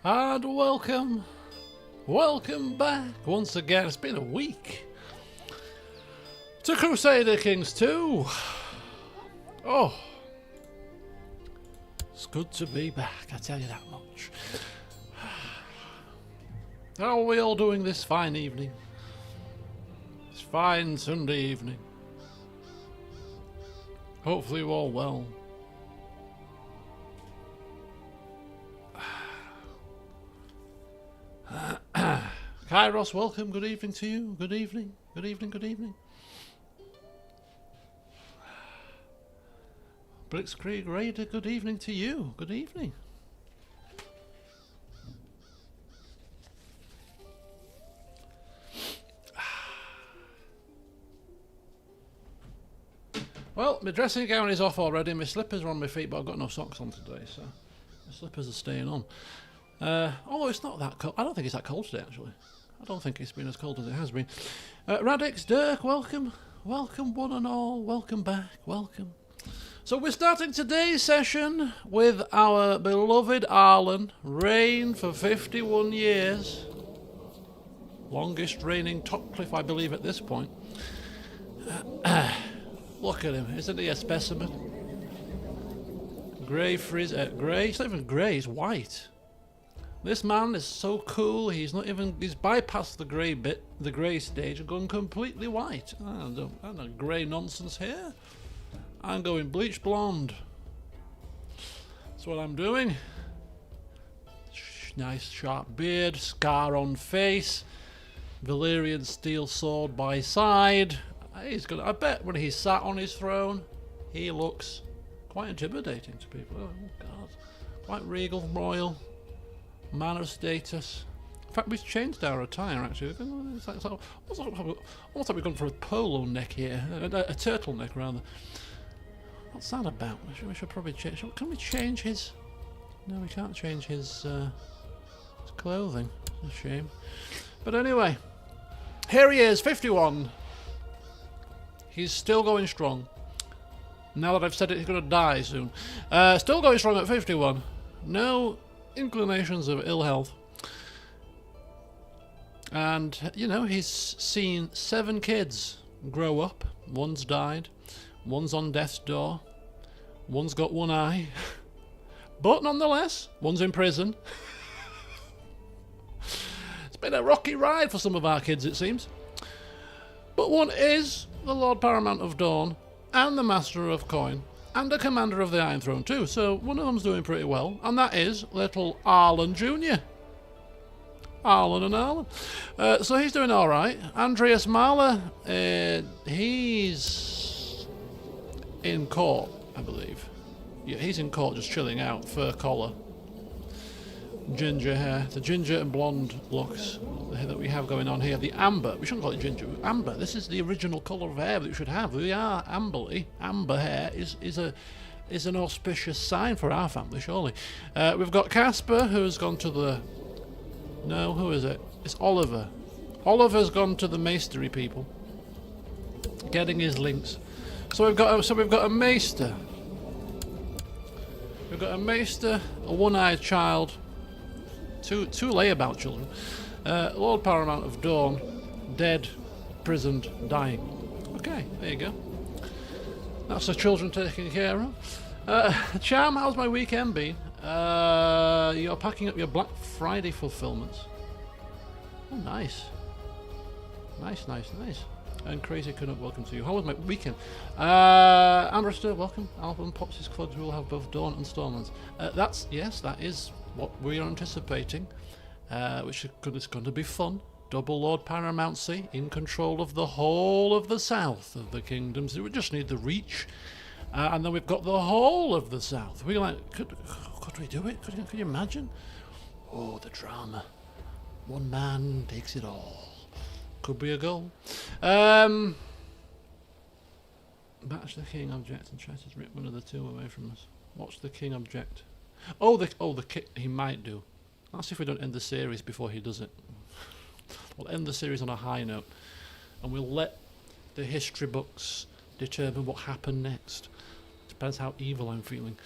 And welcome back once again. It's been a week to Crusader Kings 2. Oh, it's good to be back, I tell you that much. How are we all doing this fine evening? This fine Sunday evening. Hopefully you're all well. Kairos, welcome. Good evening to you. Good evening. Good evening. Good evening. Blitzkrieg Raider, good evening to you. Good evening. Well, my dressing gown is off already. My slippers are on my feet, but I've got no socks on today, so my slippers are staying on. Although it's not that cold. I don't think it's that cold today, actually. I don't think it's been as cold as it has been. Radix, Dirk, welcome. Welcome, one and all. Welcome back. Welcome. So we're starting today's session with our beloved Arlan, reigned for 51 years. Longest reigning Topcliffe, I believe, at this point. Look at him. Isn't he a specimen? Grey frizz... grey? It's not even grey, it's white. This man is so cool, he's bypassed the grey bit, the grey stage, and gone completely white. I don't know grey nonsense here. I'm going bleach blonde. That's what I'm doing. Nice sharp beard, scar on face, Valyrian steel sword by side. I bet when he's sat on his throne, he looks quite intimidating to people. Oh God, quite regal, royal. Man of status. In fact, we've changed our attire actually. It's almost like we've gone for a polo neck here, a turtleneck rather. What's that about? We should probably change. Can we change his? No, we can't change his clothing. It's a shame. But anyway, here he is, 51. He's still going strong. Now that I've said it, he's going to die soon. Still going strong at 51. No inclinations of ill health, and you know, he's seen 7 kids grow up. One's died, one's on death's door, one's got one eye, but nonetheless one's in prison. It's been a rocky ride for some of our kids, it seems, but one is the Lord Paramount of Dawn and the Master of Coin and the Commander of the Iron Throne too, so one of them's doing pretty well, and that is little Arlan Jr. Arlan and Arlan. So he's doing alright. Andreas Mahler, he's in court, I believe. Yeah, he's in court just chilling out, fur collar, ginger hair, the ginger and blonde looks that we have going on here. The amber, we shouldn't call it ginger, amber. This is the original colour of hair that we should have. We are amberly. Amber hair is an auspicious sign for our family, surely. We've got Casper, who's gone to the... No, who is it? It's Oliver. Oliver's gone to the Maestery people, getting his links. So we've got a Maester. We've got a Maester, a one-eyed child, two layabout children. Lord Paramount of Dawn, dead, prisoned, dying. Okay, there you go. That's the children taken care of. Charm, how's my weekend been? You're packing up your Black Friday fulfillments. Oh, nice. Nice. And Crazy Canuck, welcome to you. How was my weekend? Ambrister, welcome. Album Pops his Clubs will have both Dawn and Stormlands. That is what we are anticipating. Which is going to be fun. Double Lord Paramountcy in control of the whole of the south of the kingdoms. We just need the reach, and then we've got the whole of the south. We could we do it? Could you imagine? Oh, the drama. One man takes it all. Could be a goal. Match the king object and try to rip one of the two away from us. Watch the king object. The king. He might do. Let's see if we don't end the series before he does it. We'll end the series on a high note, and we'll let the history books determine what happened next. It's Depends how evil I'm feeling.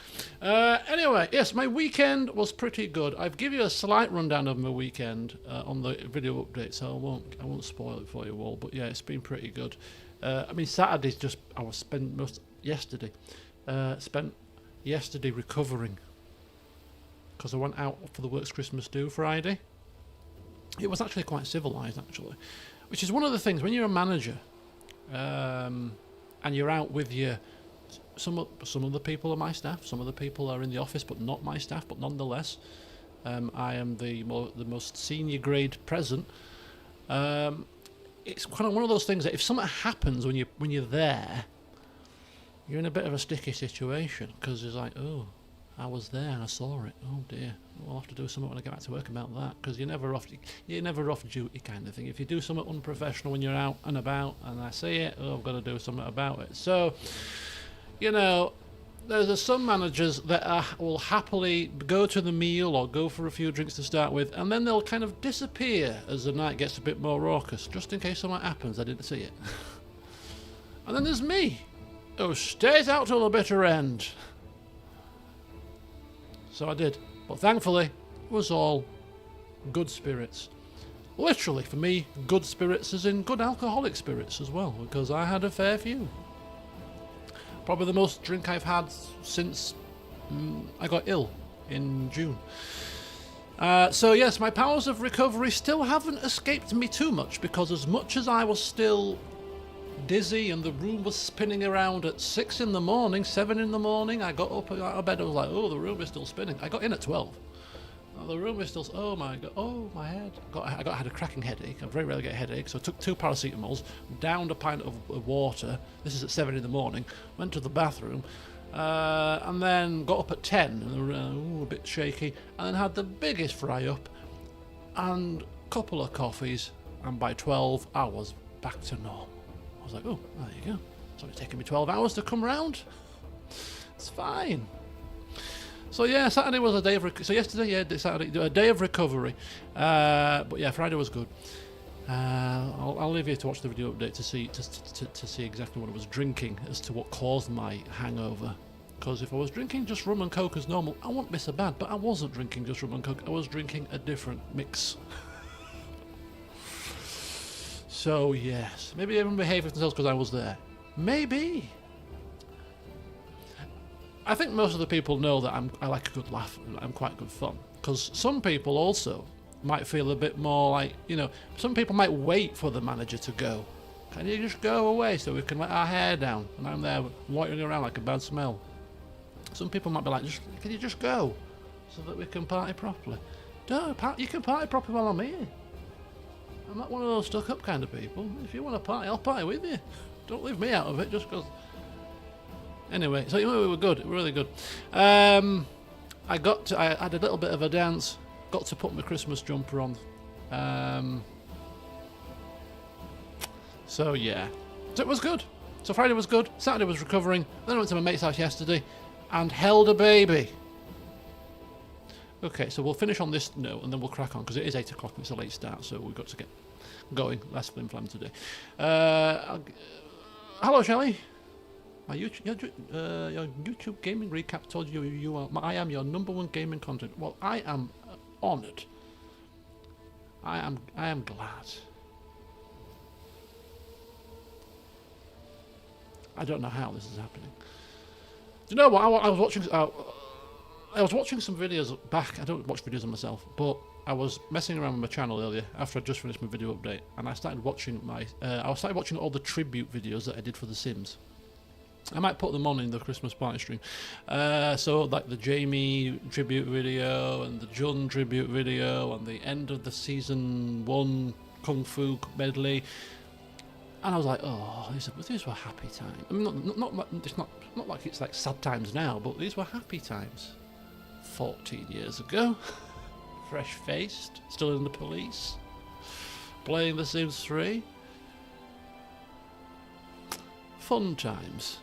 Anyway, yes, my weekend was pretty good. I've given you a slight rundown of my weekend on the video update, so I won't spoil it for you all. But yeah, it's been pretty good. I mean, Saturday's just spent yesterday recovering because I went out for the Works Christmas Do Friday. It was actually quite civilised, actually, which is one of the things when you're a manager and you're out with your. Some of the people are my staff. Some of the people are in the office, but not my staff. But nonetheless, I am the most senior grade present. It's kind of one of those things that if something happens when you're there, you're in a bit of a sticky situation because it's like, oh, I was there and I saw it. Oh dear, I'll have to do something when I get back to work about that because you're never off duty kind of thing. If you do something unprofessional when you're out and about and I see it, oh, I've got to do something about it. So. You know, there's some managers that will happily go to the meal or go for a few drinks to start with, and then they'll kind of disappear as the night gets a bit more raucous, just in case something happens. I didn't see it. And then there's me, who stays out till the bitter end. So I did, but thankfully, it was all good spirits. Literally, for me, good spirits as in good alcoholic spirits as well, because I had a fair few. Probably the most drink I've had since I got ill in June. So yes, my powers of recovery still haven't escaped me too much because as much as I was still dizzy and the room was spinning around at 6 in the morning, 7 in the morning, I got up out of bed and was like, oh, the room is still spinning. I got in at 12. The room is still, oh my god, oh my head. I had a cracking headache. I very rarely get a headache, so I took 2 paracetamols, downed a pint of water. This is at 7 in the morning. Went to the bathroom, and then got up at 10, and a bit shaky, and then had the biggest fry up, and a couple of coffees, and by 12 I was back to normal. I was like, oh, there you go. It's only taken me 12 hours to come round. It's fine. So yeah, Saturday was a day of Saturday a day of recovery, but yeah, Friday was good. I'll leave you to watch the video update to see exactly what I was drinking as to what caused my hangover. Because if I was drinking just rum and coke as normal, I wouldn't be so bad. But I wasn't drinking just rum and coke. I was drinking a different mix. So yes, maybe everyone behaved themselves because I was there. Maybe. I think most of the people know that I like a good laugh and I'm quite good fun. Because some people also might feel a bit more like, you know, some people might wait for the manager to go. Can you just go away so we can let our hair down? And I'm there loitering around like a bad smell. Some people might be like, can you just go so that we can party properly? No, you can party properly while I'm here. I'm not one of those stuck up kind of people. If you want to party, I'll party with you. Don't leave me out of it just because... Anyway, so we were good, really good. I had a little bit of a dance, got to put my Christmas jumper on. So yeah, so it was good. So Friday was good, Saturday was recovering, then I went to my mate's house yesterday and held a baby. Okay, so we'll finish on this note and then we'll crack on because it is 8 o'clock and it's a late start, so we've got to get going. Less flim flam today. Hello, Shelley. Your YouTube gaming recap told you I am your #1 gaming content. Well, I am honoured. I am glad. I don't know how this is happening. Do you know what? I was watching some videos back. I don't watch videos of myself, but I was messing around with my channel earlier after I just finished my video update, and I started watching all the tribute videos that I did for The Sims. I might put them on in the Christmas party stream. So like the Jamie tribute video and the Jun tribute video and the end of the season 1 Kung Fu medley. And I was like, oh, these were happy times. I mean, not like it's like sad times now, but these were happy times. 14 years ago, fresh-faced, still in the police, playing The Sims 3. Fun times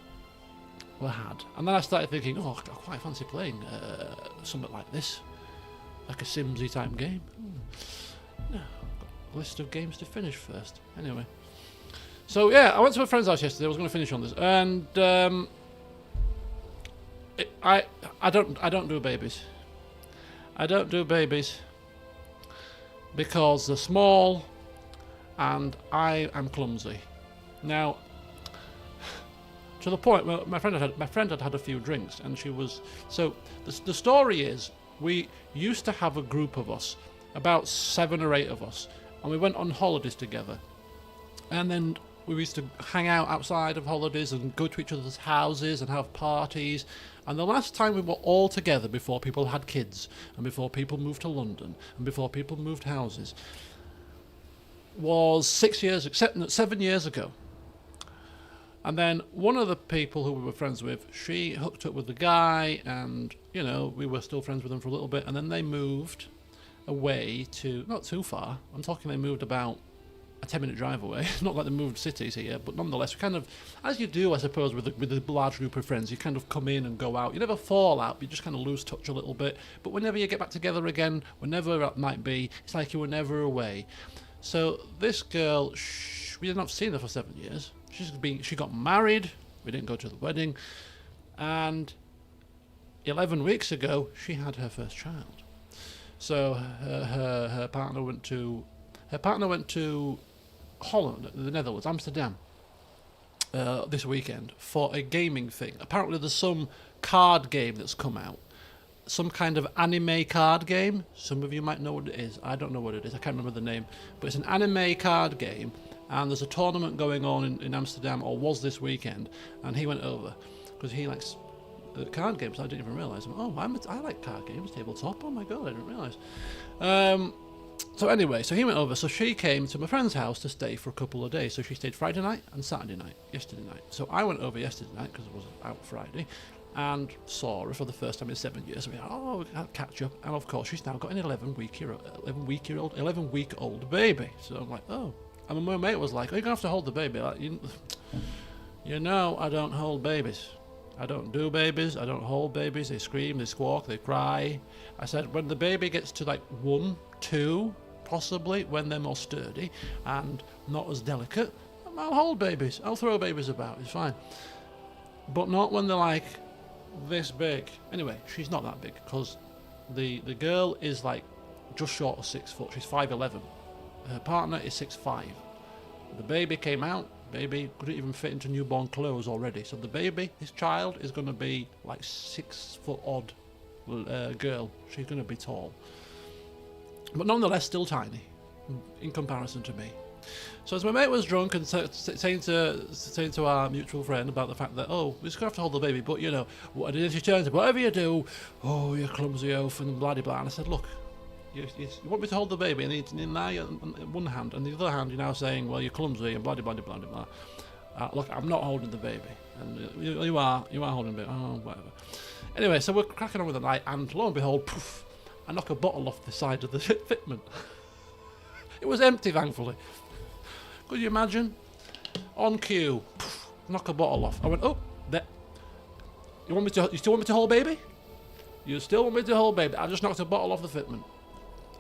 were had. And then I started thinking, oh, I quite fancy playing something like this, like a Simsy type game. No, I've got a list of games to finish first. Anyway. So yeah, I went to a friend's house yesterday. I was going to finish on this, and I don't do babies. I don't do babies because they're small and I am clumsy. Now, to the point where my friend had had a few drinks, and she was so. The story is, we used to have a group of us, about 7 or 8 of us, and we went on holidays together, and then we used to hang out outside of holidays and go to each other's houses and have parties. And the last time we were all together, before people had kids and before people moved to London and before people moved houses, was 7 years ago. And then one of the people who we were friends with, she hooked up with the guy, and, you know, we were still friends with them for a little bit, and then they moved away to, not too far, I'm talking they moved about a 10-minute drive away, not like they moved cities here, but nonetheless, we kind of, as you do, I suppose, with a large group of friends, you kind of come in and go out. You never fall out, but you just kind of lose touch a little bit. But whenever you get back together again, whenever that might be, it's like you were never away. So this girl, we didn't have seen her for 7 years. She got married. We didn't go to the wedding, and 11 weeks ago she had her first child. So her partner went to Holland, the Netherlands, Amsterdam, this weekend for a gaming thing. Apparently there's some card game that's come out, some kind of anime card game. Some of you might know what it is. I don't know what it is. I can't remember the name, but it's an anime card game. And there's a tournament going on in Amsterdam, or was this weekend, and he went over because he likes card games. I didn't even realise. I like card games, tabletop. Oh my god, I didn't realise. So anyway, so he went over. So she came to my friend's house to stay for a couple of days. So she stayed Friday night and Saturday night, yesterday night. So I went over yesterday night because I was out Friday, and saw her for the first time in 7 years. So we had catch up, and of course she's now got an 11-week-old baby. So I'm like, oh. And my mate was like, "Are you gonna have to hold the baby?" Like, you know, I don't hold babies. I don't do babies. I don't hold babies. They scream, they squawk, they cry. I said, when the baby gets to like 1, 2, possibly, when they're more sturdy and not as delicate, I'll hold babies. I'll throw babies about. It's fine. But not when they're like this big. Anyway, she's not that big because the girl is like just short of 6 foot. She's 5'11". Her partner is 6'5". The baby came out. Baby couldn't even fit into newborn clothes already. So the baby, his child, is going to be like 6 foot odd girl. She's going to be tall, but nonetheless still tiny in comparison to me. So as my mate was drunk and saying to our mutual friend about the fact that, we're just going to have to hold the baby, but you know, what I did, she turned to, whatever you do, you clumsy oaf and blah blah. And I said, look, you want me to hold the baby, and now you're on one hand, and the other hand you're now saying, well, you're clumsy and blah blah blah blah blah. Look, I'm not holding the baby, and you are holding the baby. Oh, whatever. Anyway, so we're cracking on with the night, and lo and behold, poof, I knock a bottle off the side of the fitment. It was empty, thankfully. Could you imagine? On cue, poof, knock a bottle off. I went, there. You still want me to hold baby? You still want me to hold baby? I just knocked a bottle off the fitment.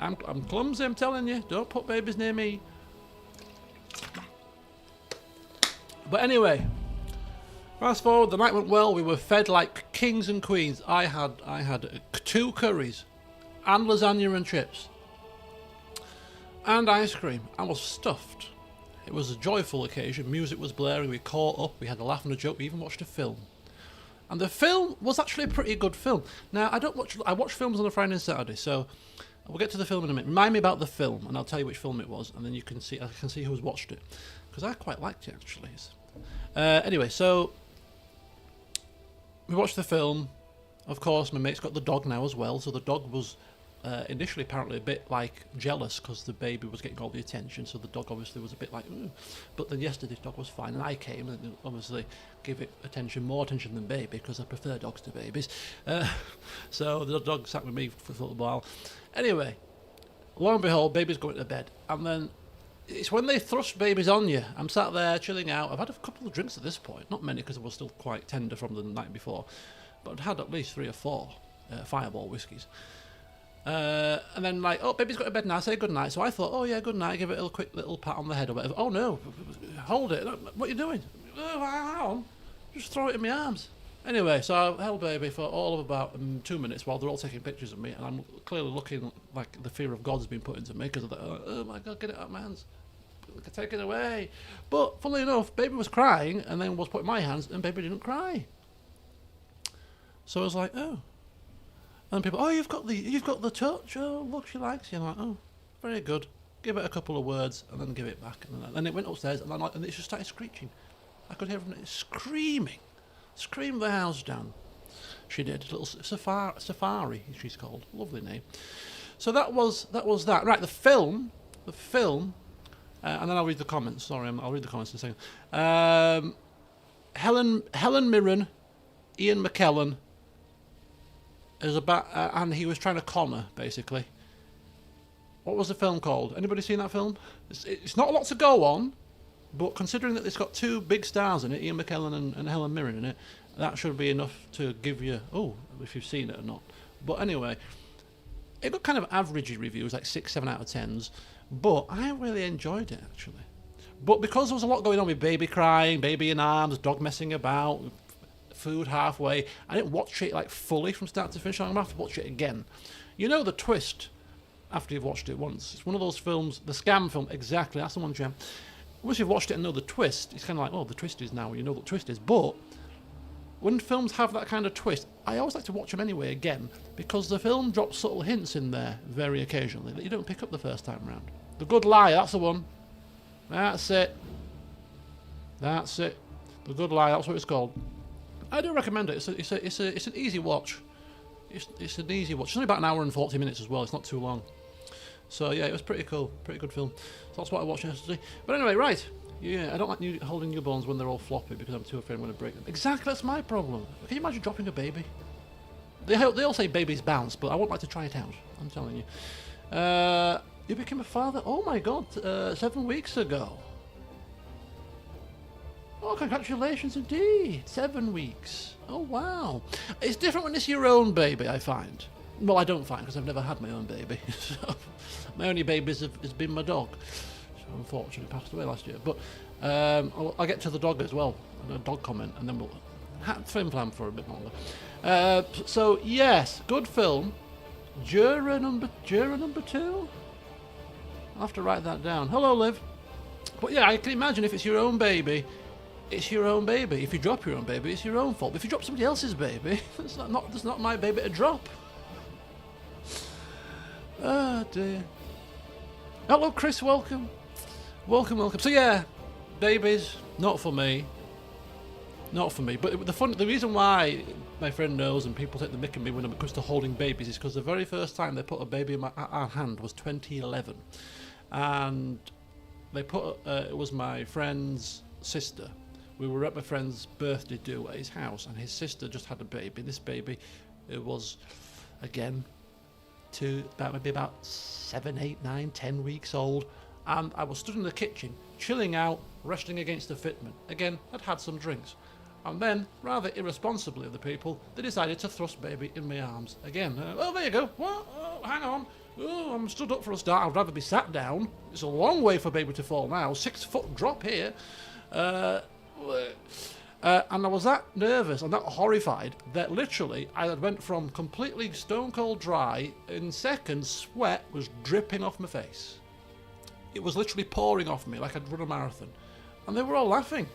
I'm clumsy, I'm telling you. Don't put babies near me. But anyway, fast forward, the night went well. We were fed like kings and queens. I had 2 curries and lasagna and chips and ice cream. I was stuffed. It was a joyful occasion. Music was blaring. We caught up. We had a laugh and a joke. We even watched a film. And the film was actually a pretty good film. Now, I watch films on a Friday and Saturday, so we'll get to the film in a minute. Remind me about the film, and I'll tell you which film it was, and then I can see who's watched it, because I quite liked it actually. Anyway, so we watched the film. Of course, my mate's got the dog now as well, so the dog was initially apparently a bit like jealous because the baby was getting all the attention, so the dog obviously was a bit like, ooh. But then yesterday the dog was fine, and I came and obviously gave it more attention than baby, because I prefer dogs to babies. So the dog sat with me for a little while. Anyway, lo and behold, baby's going to bed, and then it's when they thrust babies on you. I'm sat there chilling out. I've had a couple of drinks at this point, not many because I was still quite tender from the night before, but I'd had at least 3 or 4 Fireball whiskies. And then like, baby's got to bed now, say good night. So I thought, yeah, good night, give it a quick little pat on the head or whatever. Oh no, hold it, what are you doing? Hang on, just throw it in my arms. Anyway, so I held baby for all of about 2 minutes while they're all taking pictures of me, and I'm clearly looking like the fear of God's been put into me because of that. Oh my God, get it out of my hands. Take it away. But funnily enough, baby was crying and then was put in my hands, and baby didn't cry. So I was like, oh. And people, oh, you've got the touch. Oh, look, she likes you. I'm like, oh, very good. Give it a couple of words and then give it back. And then it went upstairs, and it just started screeching. I could hear from it screaming the house down. She did. Little Safari, she's called. Lovely name. So that was that. Right, the film, and then I'll read the comments. Sorry, I'll read the comments in a second. Helen Mirren, Ian McKellen is about, and he was trying to con her, basically. What was the film called? Anybody seen that film? It's not a lot to go on, but considering that it's got two big stars in it, Ian McKellen and Helen Mirren in it, that should be enough to give you, if you've seen it or not. But anyway, it got kind of averagey reviews, like 6, 7 out of 10s, but I really enjoyed it, actually. But because there was a lot going on with baby crying, baby in arms, dog messing about, food halfway, I didn't watch it like fully from start to finish. I'm going to have to watch it again. You know the twist after you've watched it once. It's one of those films, the scam film, exactly, that's the one, Jim. Once you've watched it and know the twist, it's kind of like, oh, the twist is now, you know what the twist is. But when films have that kind of twist, I always like to watch them anyway again, because the film drops subtle hints in there very occasionally that you don't pick up the first time round. The Good Lie, that's the one. That's it. The Good Lie, that's what it's called. I do recommend it. It's an easy watch. It's an easy watch. It's only about an hour and 40 minutes as well. It's not too long. So yeah, it was pretty cool. Pretty good film. So that's what I watched yesterday. But anyway, right. Yeah, I don't like holding newborns when they're all floppy because I'm too afraid I'm going to break them. Exactly, that's my problem. Can you imagine dropping a baby? They all say babies bounce, but I wouldn't like to try it out. I'm telling you. You became a father? Oh my God, 7 weeks ago. Oh, congratulations indeed. 7 weeks. Oh, wow. It's different when it's your own baby, I find. Well, I don't find, because I've never had my own baby. So, my only baby has been my dog. So, unfortunately, passed away last year. But I'll get to the dog as well. A dog comment, and then we'll flim-flam for a bit longer. So, yes, good film. Juror number 2? I'll have to write that down. Hello, Liv. But yeah, I can imagine if it's your own baby, it's your own baby. If you drop your own baby, it's your own fault. But if you drop somebody else's baby, it's not my baby to drop. Oh dear. Hello, Chris. Welcome. Welcome. So yeah, babies, not for me. Not for me. But the reason why my friend knows and people take the mick at me when it comes to holding babies is because the very first time they put a baby in our hand was 2011, and they put it was my friend's sister. We were at my friend's birthday do at his house, and his sister just had a baby. This baby, it was, again, about 7, 8, 9, 10 weeks old, and I was stood in the kitchen, chilling out, resting against the fitment. Again, I'd had some drinks. And then, rather irresponsibly of the people, they decided to thrust baby in my arms. Again, oh, there you go. What? Oh, hang on. Oh, I'm stood up for a start. I'd rather be sat down. It's a long way for baby to fall now. 6 foot drop here. And I was that nervous and that horrified that literally I had went from completely stone cold dry, in seconds sweat was dripping off my face. It was literally pouring off me like I'd run a marathon. And they were all laughing.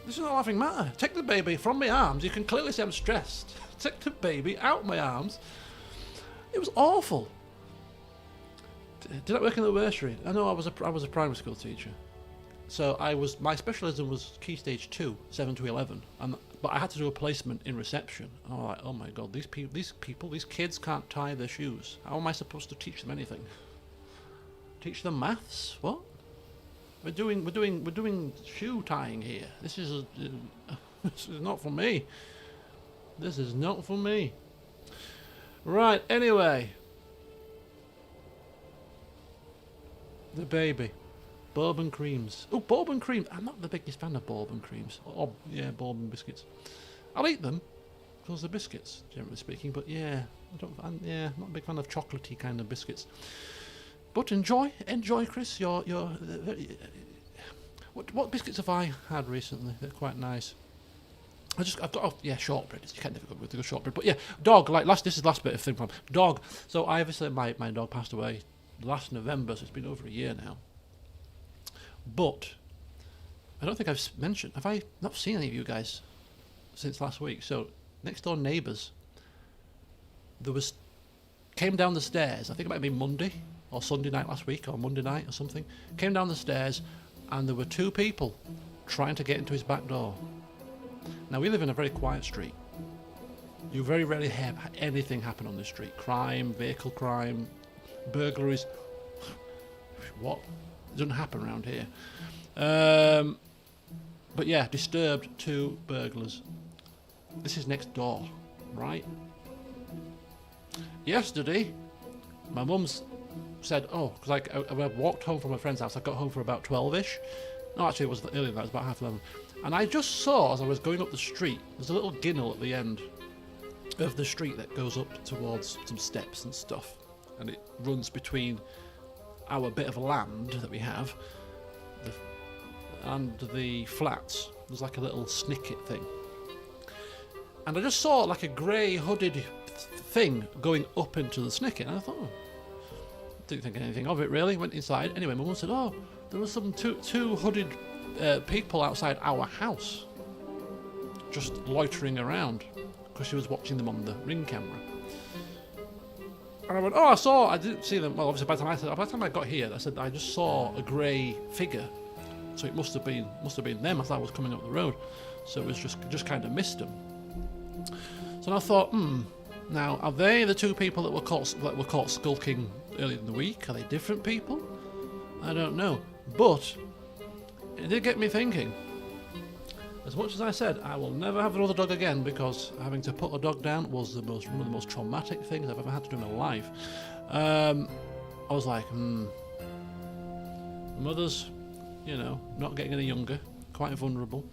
This is not a laughing matter. Take the baby from my arms. You can clearly see I'm stressed. Take the baby out my arms. It was awful. Did I work in the nursery? I know I was a primary school teacher. So my specialism was Key Stage 2, 7 to 11, but I had to do a placement in reception. And I'm like, oh my God, these kids can't tie their shoes. How am I supposed to teach them anything? Teach them maths? What? We're doing shoe tying here. This is not for me. This is not for me. Right. Anyway, the baby. Bourbon creams. Oh, bourbon cream. I'm not the biggest fan of bourbon creams. Oh, yeah, bourbon biscuits. I'll eat them because they're biscuits, generally speaking. But yeah, I'm not a big fan of chocolatey kind of biscuits. But enjoy, Chris. What biscuits have I had recently? They're quite nice. I've got, yeah, shortbread. You can't never go with the shortbread. But yeah, dog, this is the last bit of thing from dog. So I obviously, my dog passed away last November, so it's been over a year now. But I don't think I've mentioned, have I not seen any of you guys since last week? So next door neighbours, came down the stairs, I think it might have been Monday or Sunday night last week, or Monday night or something, came down the stairs and there were two people trying to get into his back door. Now, we live in a very quiet street. You very rarely have anything happen on this street. Crime, vehicle crime, burglaries. What? It doesn't happen around here. But yeah, disturbed two burglars. This is next door, right? Yesterday, my mum's said, oh, because I walked home from a friend's house. I got home for about 12ish. No, actually, it was earlier than that. It was about half 11. And I just saw, as I was going up the street, there's a little ginnel at the end of the street that goes up towards some steps and stuff. And it runs between our bit of land that we have and the flats. There's like a little snicket thing. And I just saw like a grey hooded thing going up into the snicket. And I thought, didn't think anything of it really. Went inside. Anyway, my mum said, oh, there was some two hooded people outside our house just loitering around because she was watching them on the Ring camera. And I went, oh, I didn't see them. Well, obviously by the time I got here, I said I just saw a grey figure, so it must have been them as I was coming up the road. So it was just kind of missed them. So I thought, now are they the two people that were caught skulking earlier in the week? Are they different people? I don't know, but it did get me thinking. As much as I said I will never have another dog again because having to put a dog down was one of the most traumatic things I've ever had to do in my life, I was like, mothers, not getting any younger, quite vulnerable,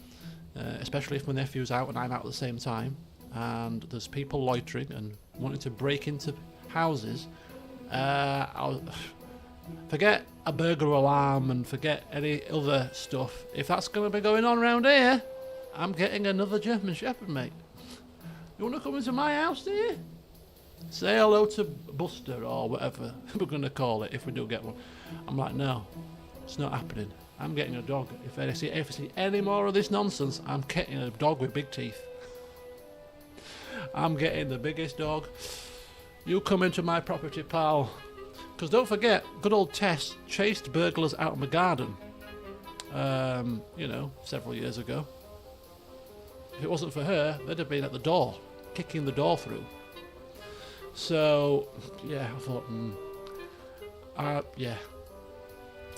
especially if my nephew's out and I'm out at the same time, and there's people loitering and wanting to break into houses. Forget a burglar alarm and forget any other stuff. If that's going to be going on around here, I'm getting another German Shepherd, mate. You want to come into my house, do you? Say hello to Buster or whatever we're going to call it if we do get one. I'm like, no, it's not happening. I'm getting a dog. If I see any more of this nonsense, I'm getting a dog with big teeth. I'm getting the biggest dog. You come into my property, pal. Because don't forget, good old Tess chased burglars out of my garden, several years ago. If it wasn't for her, they'd have been at the door, kicking the door through. So, yeah, I thought,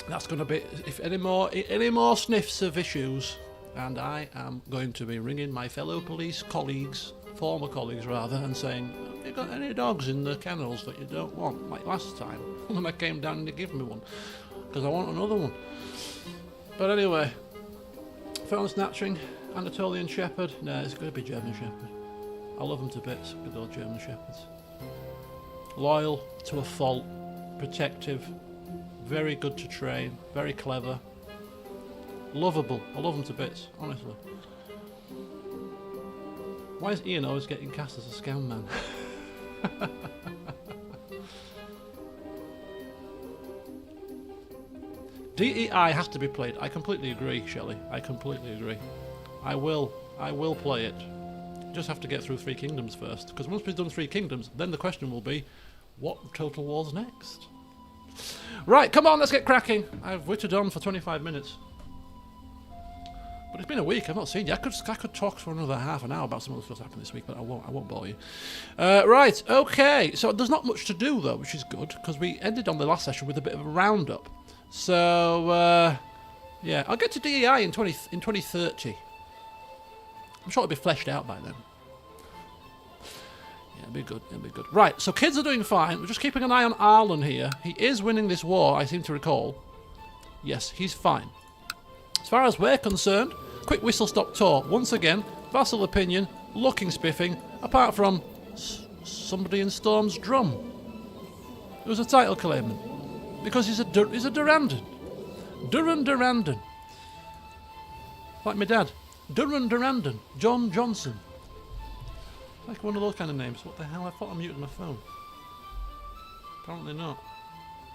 that's going to be, if any more sniffs of issues, and I am going to be ringing my fellow police colleagues, former colleagues rather, and saying, have you got any dogs in the kennels that you don't want, like last time when I came down and they gave me one, because I want another one. But anyway, phone snatching, Anatolian Shepherd, no, it's going to be German Shepherd. I love them to bits, good old German Shepherds. Loyal to a fault, protective, very good to train, very clever, lovable. I love them to bits, honestly. Why is Ian always getting cast as a scam man? DEI has to be played. I completely agree, Shelley. I completely agree. I will play it. Just have to get through Three Kingdoms first. Because once we've done Three Kingdoms, then the question will be, what Total War's next? Right, come on, let's get cracking. I've wittered on for 25 minutes. But it's been a week, I've not seen you. I could talk for another half an hour about some of the stuff that's happened this week, but I won't bore you. Right, okay. So there's not much to do, though, which is good, because we ended on the last session with a bit of a roundup. So, yeah, I'll get to DEI in 2030. I'm sure it'll be fleshed out by then. Yeah, it'll be good, it'll be good. Right, so kids are doing fine. We're just keeping an eye on Arlan here. He is winning this war, I seem to recall. Yes, he's fine. As far as we're concerned, quick whistle-stop tour. Once again, vassal opinion, looking spiffing, apart from somebody in Storm's drum. It was a title claimant. Because he's a Durandon. Durandon. Like my dad. Durandon. John Johnson. Like one of those kind of names. What the hell? I thought I muted my phone. Apparently not.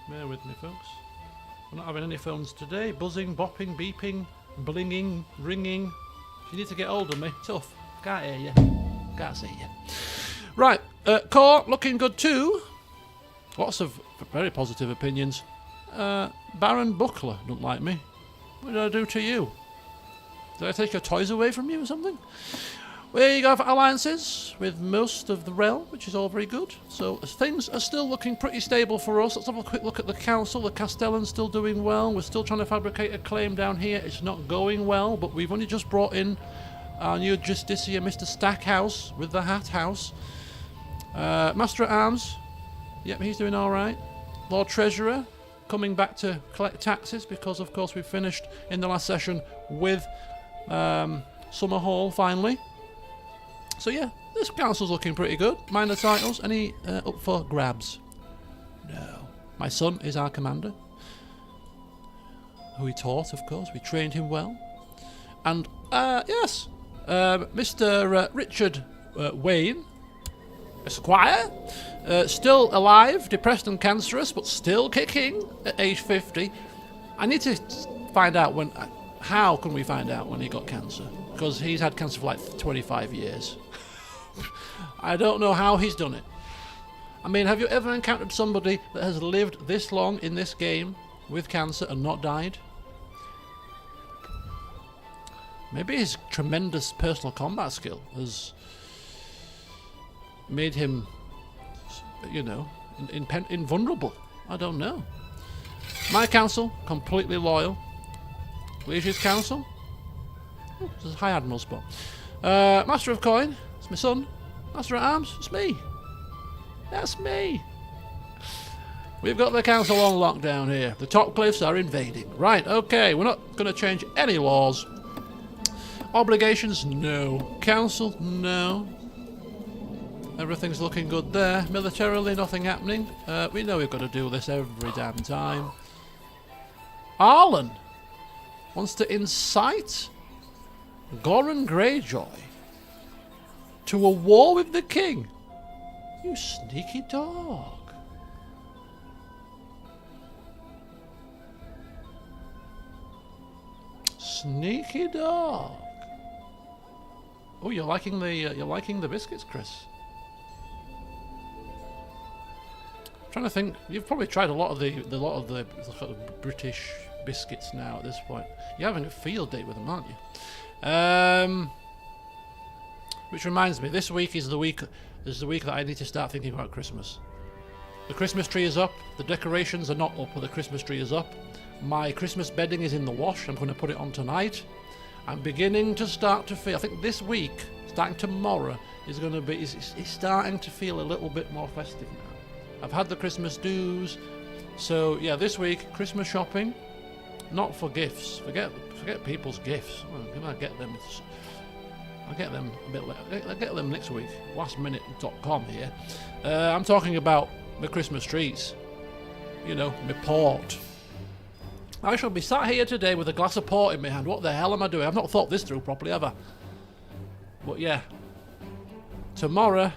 Bear with me, folks. We're not having any phones today. Buzzing, bopping, beeping, blinging, ringing. If you need to get hold of me, tough. Can't hear you. Can't see you. Right, core looking good too. Lots of very positive opinions. Baron Buckler don't like me. What did I do to you? Did I take your toys away from you or something? We have alliances with most of the realm, which is all very good. So things are still looking pretty stable for us. Let's have a quick look at the council. The Castellan's still doing well. We're still trying to fabricate a claim down here. It's not going well, but we've only just brought in our new Justicia, Mr. Stackhouse, with the Hat House. Master at Arms. Yep, he's doing all right. Lord Treasurer coming back to collect taxes because, of course, we finished in the last session with Summer Hall finally. So yeah, this council's looking pretty good. Minor titles, any up for grabs? No. My son is our commander, who we taught, of course. We trained him well. And, yes, Mr. Richard Wayne, Esquire, still alive, depressed and cancerous, but still kicking at age 50. I need to find out when... How can we find out when he got cancer? Because he's had cancer for like 25 years. I don't know how he's done it. I mean, have you ever encountered somebody that has lived this long in this game with cancer and not died? Maybe his tremendous personal combat skill has made him, you know, invulnerable. I don't know. My council, completely loyal. Legion's council. Oh, there's a High Admiral spot. Master of Coin, it's my son. Master at Arms, it's me. That's me. We've got the council on lockdown here. The top cliffs are invading. Right, okay, we're not going to change any laws. Obligations, no. Council, no. Everything's looking good there. Militarily, nothing happening. We know we've got to do this every damn time. Arlan wants to incite Goran Greyjoy to a war with the king. You sneaky dog. Sneaky dog. Oh, you're liking the biscuits, Chris. I'm trying to think. You've probably tried a lot of the sort of British biscuits now at this point. You're having a field day with them, aren't you? Which reminds me, this week is the week that I need to start thinking about Christmas. The Christmas tree is up. The decorations are not up, but the Christmas tree is up. My Christmas bedding is in the wash. I'm going to put it on tonight. I'm beginning to start to feel. I think this week, starting tomorrow, is going to be. It's starting to feel a little bit more festive now. I've had the Christmas dues, so yeah, this week Christmas shopping. Not for gifts. Forget people's gifts. I'll get them. I'll get them a bit later. I'll get them next week. Lastminute.com here. I'm talking about the Christmas trees. You know, my port. I shall be sat here today with a glass of port in my hand. What the hell am I doing? I've not thought this through properly ever. But yeah, tomorrow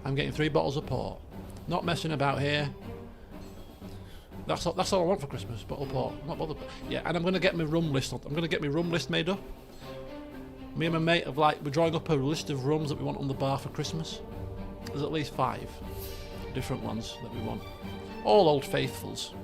I'm getting 3 bottles of port. Not messing about here. That's all I want for Christmas. Bottle of port. Not bothered. Yeah, and I'm going to get my rum list. I'm going to get my rum list made up. Me and my mate have we're drawing up a list of rums that we want on the bar for Christmas. There's at least 5 different ones that we want. All old faithfuls.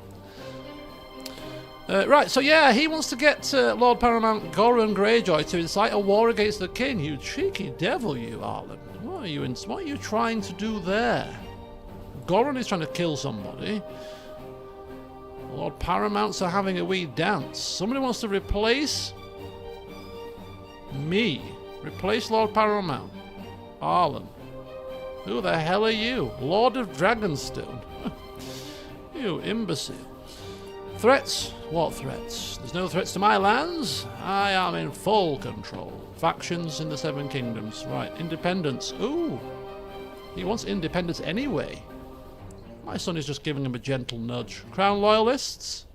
Right, so yeah, he wants to get Lord Paramount Goran Greyjoy to incite a war against the king. You cheeky devil, you Arlan. What are you trying to do there? Goran is trying to kill somebody. Lord Paramounts are having a wee dance. Somebody wants to replace me. Replace Lord Paramount. Arlan. Who the hell are you? Lord of Dragonstone. You imbecile. Threats? What threats? There's no threats to my lands. I am in full control. Factions in the 7 Kingdoms. Right, independence. Ooh. He wants independence anyway. My son is just giving him a gentle nudge. Crown loyalists?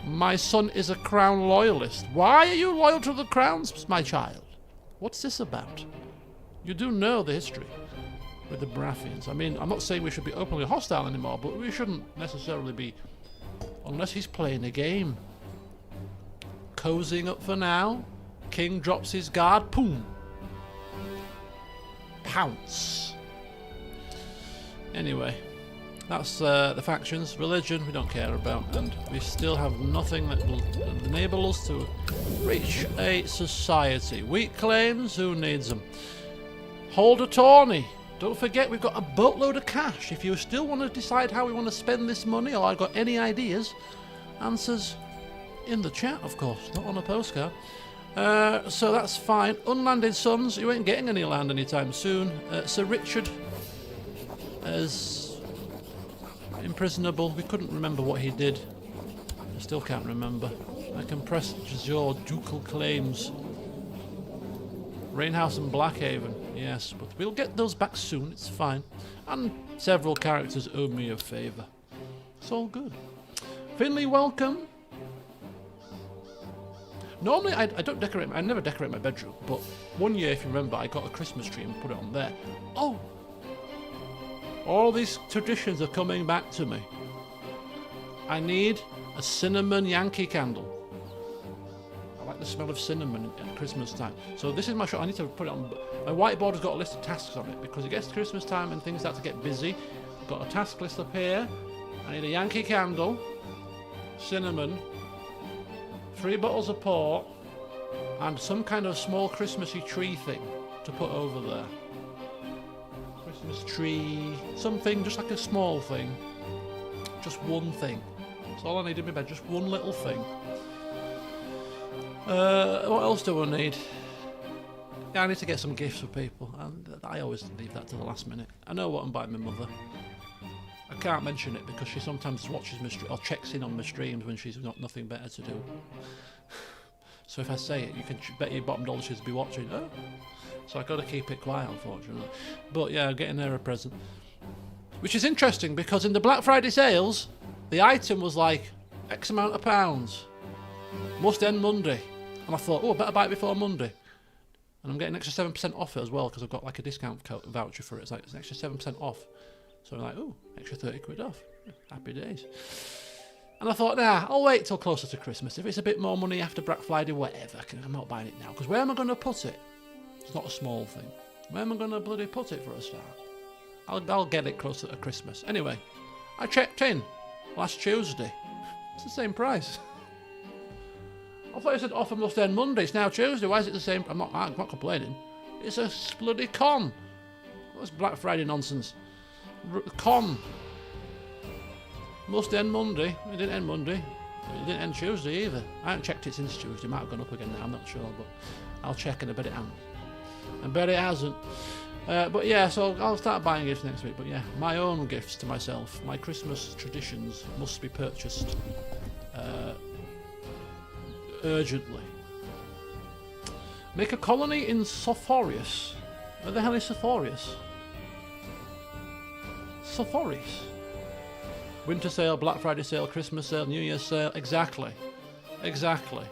My son is a Crown loyalist. Why are you loyal to the Crowns, my child? What's this about? You do know the history with the Baratheons. I mean, I'm not saying we should be openly hostile anymore, but we shouldn't necessarily be, unless he's playing a game. Cozying up for now. King drops his guard. Boom. Pounce. Anyway, that's the factions. Religion we don't care about, and we still have nothing that will enable us to reach a society. Weak claims, who needs them? Hold attorney. Don't forget we've got a boatload of cash. If you still want to decide how we want to spend this money, or I've got any ideas, answers in the chat, of course, not on a postcard. So that's fine. Unlanded sons, you ain't getting any land anytime soon. Sir Richard is imprisonable. We couldn't remember what he did. I still can't remember. I can press your ducal claims. Rainhouse and Blackhaven, yes, but we'll get those back soon, it's fine. And several characters owe me a favour. It's all good. Finley, welcome. Normally I don't decorate, I never decorate my bedroom, but one year, if you remember, I got a Christmas tree and put it on there. Oh! All these traditions are coming back to me. I need a cinnamon Yankee candle. I like the smell of cinnamon at Christmas time. So this is my shot. I need to put it on. My whiteboard has got a list of tasks on it because it gets to Christmas time and things start to get busy. I've got a task list up here. I need a Yankee candle, cinnamon, 3 bottles of port, and some kind of small Christmassy tree thing to put over there. Christmas tree, something, just like a small thing. Just one thing. That's all I need in my bed, just one little thing. What else do I need? Yeah, I need to get some gifts for people, and I always leave that to the last minute. I know what I'm buying my mother. I can't mention it because she sometimes watches my or checks in on my streams when she's got nothing better to do. So if I say it, you can bet your bottom dollar she'll be watching. Oh. So I got to keep it quiet, unfortunately. But yeah, I'm getting her a present. Which is interesting because in the Black Friday sales, the item was like X amount of pounds. Must end Monday. And I thought, oh, I better buy it before Monday. And I'm getting an extra 7% off it as well because I've got like a discount voucher for it. It's like it's an extra 7% off. So I'm like, oh, extra 30 quid off. Happy days. And I thought, nah, I'll wait till closer to Christmas. If it's a bit more money after Black Friday, whatever. I'm not buying it now. Because where am I going to put it? It's not a small thing. Where am I going to bloody put it for a start? I'll get it closer to Christmas. Anyway, I checked in last Tuesday. It's the same price. I thought it said offer must end Monday. It's now Tuesday. Why is it the same? I'm not complaining. It's a bloody con. What's Black Friday nonsense? Con. Must end Monday. It didn't end Monday. It didn't end Tuesday either. I haven't checked it since Tuesday. It might have gone up again now. I'm not sure, but I'll check and I bet it hasn't. I bet it hasn't. But yeah, so I'll start buying gifts next week. But yeah, my own gifts to myself, my Christmas traditions must be purchased urgently. Make a colony in Sophorius. Where the hell is Sophorius? Sophorius. Winter sale, Black Friday sale, Christmas sale, New Year's sale. Exactly. Exactly.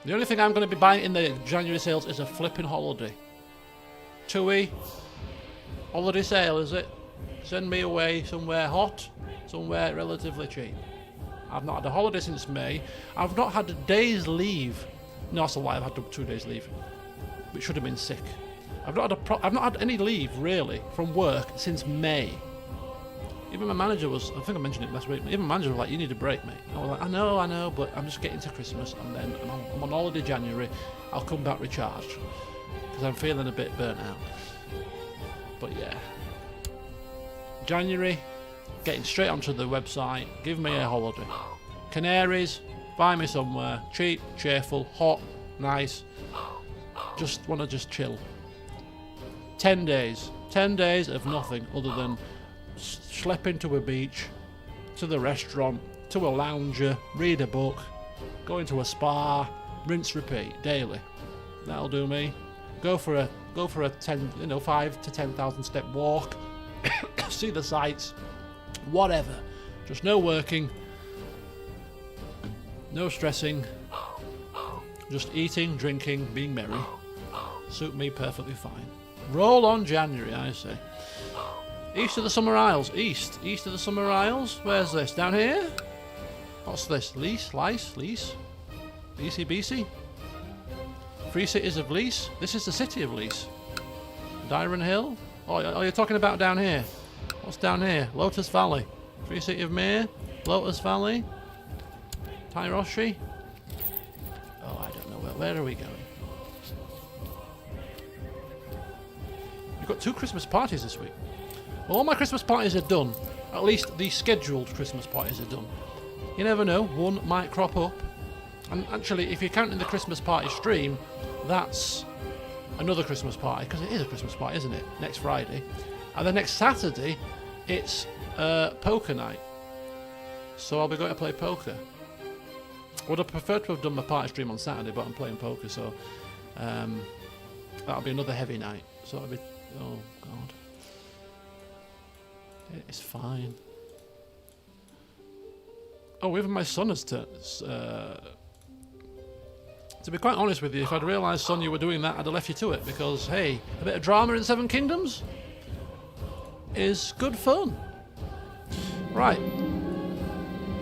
The only thing I'm going to be buying in the January sales is a flipping holiday. TUI. Holiday sale, is it? Send me away somewhere hot, somewhere relatively cheap. I've not had a holiday since May. I've not had a day's leave. No, that's a lie. I've had 2 days leave, which should have been sick. I've not had any leave really from work since May. Even my manager was, I think I mentioned it last week, even my manager was like, you need a break, mate. I was like, I know, but I'm just getting to Christmas and then I'm on holiday January. I'll come back recharged because I'm feeling a bit burnt out. But yeah, January, getting straight onto the website, give me a holiday. Canaries, find me somewhere, cheap, cheerful, hot, nice. Just want to just chill. 10 days. 10 days of nothing other than schlepping to a beach, to the restaurant, to a lounger, read a book, go into a spa, rinse, repeat daily. That'll do me. Go for a 5 to 10,000 step walk, see the sights, whatever. Just no working. No stressing. Just eating, drinking, being merry. Suit me perfectly fine. Roll on January, I say. East of the Summer Isles. East. East of the Summer Isles. Where's this? Down here? What's this? Lease? Lice? Lease? ECBC? Free Cities of Lease? This is the city of Lease. Dyron Hill? Oh, you're talking about down here. What's down here? Lotus Valley. Free City of Mere? Lotus Valley? Tyroshi? Oh, I don't know. Where are we going? You've got 2 Christmas parties this week. Well, all my Christmas parties are done. At least the scheduled Christmas parties are done. You never know, one might crop up. And actually, if you're counting the Christmas party stream, that's another Christmas party, because it is a Christmas party, isn't it? Next Friday. And then next Saturday, it's poker night. So I'll be going to play poker. Would have preferred to have done my party stream on Saturday, but I'm playing poker, so that'll be another heavy night. So it'll be, oh God. It's fine. Oh, even my son has turned. To be quite honest with you, if I'd realised, son, you were doing that, I'd have left you to it, because, hey, a bit of drama in Seven Kingdoms is good fun. Right.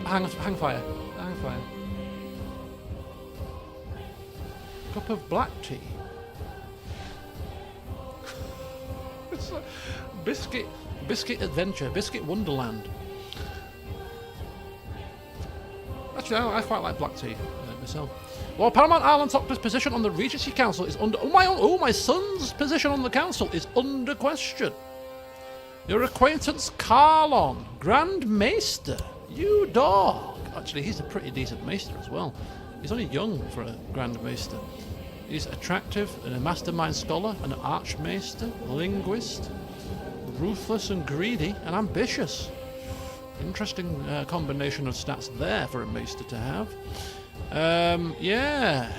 Hang fire. Hang fire. Cup of black tea. It's a biscuit adventure, biscuit wonderland. Actually, I quite like black tea myself. Well, Paramount Arlan Topper's position on the Regency Council is under... my son's position on the council is under question. Your acquaintance Carlon, Grand Maester. You dog. Actually, he's a pretty decent maester as well. He's only young for a Grand Maester. He's attractive and a mastermind scholar, an archmaester, linguist, ruthless and greedy, and ambitious. Interesting combination of stats there for a maester to have. Yeah,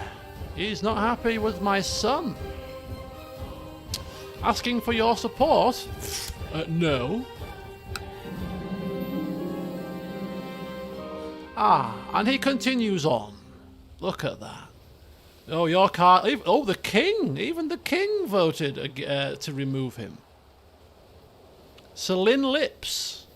he's not happy with my son. Asking for your support? No. And he continues on. Look at that. Oh, your car. Oh, the king. Even the king voted to remove him. Celine Lips.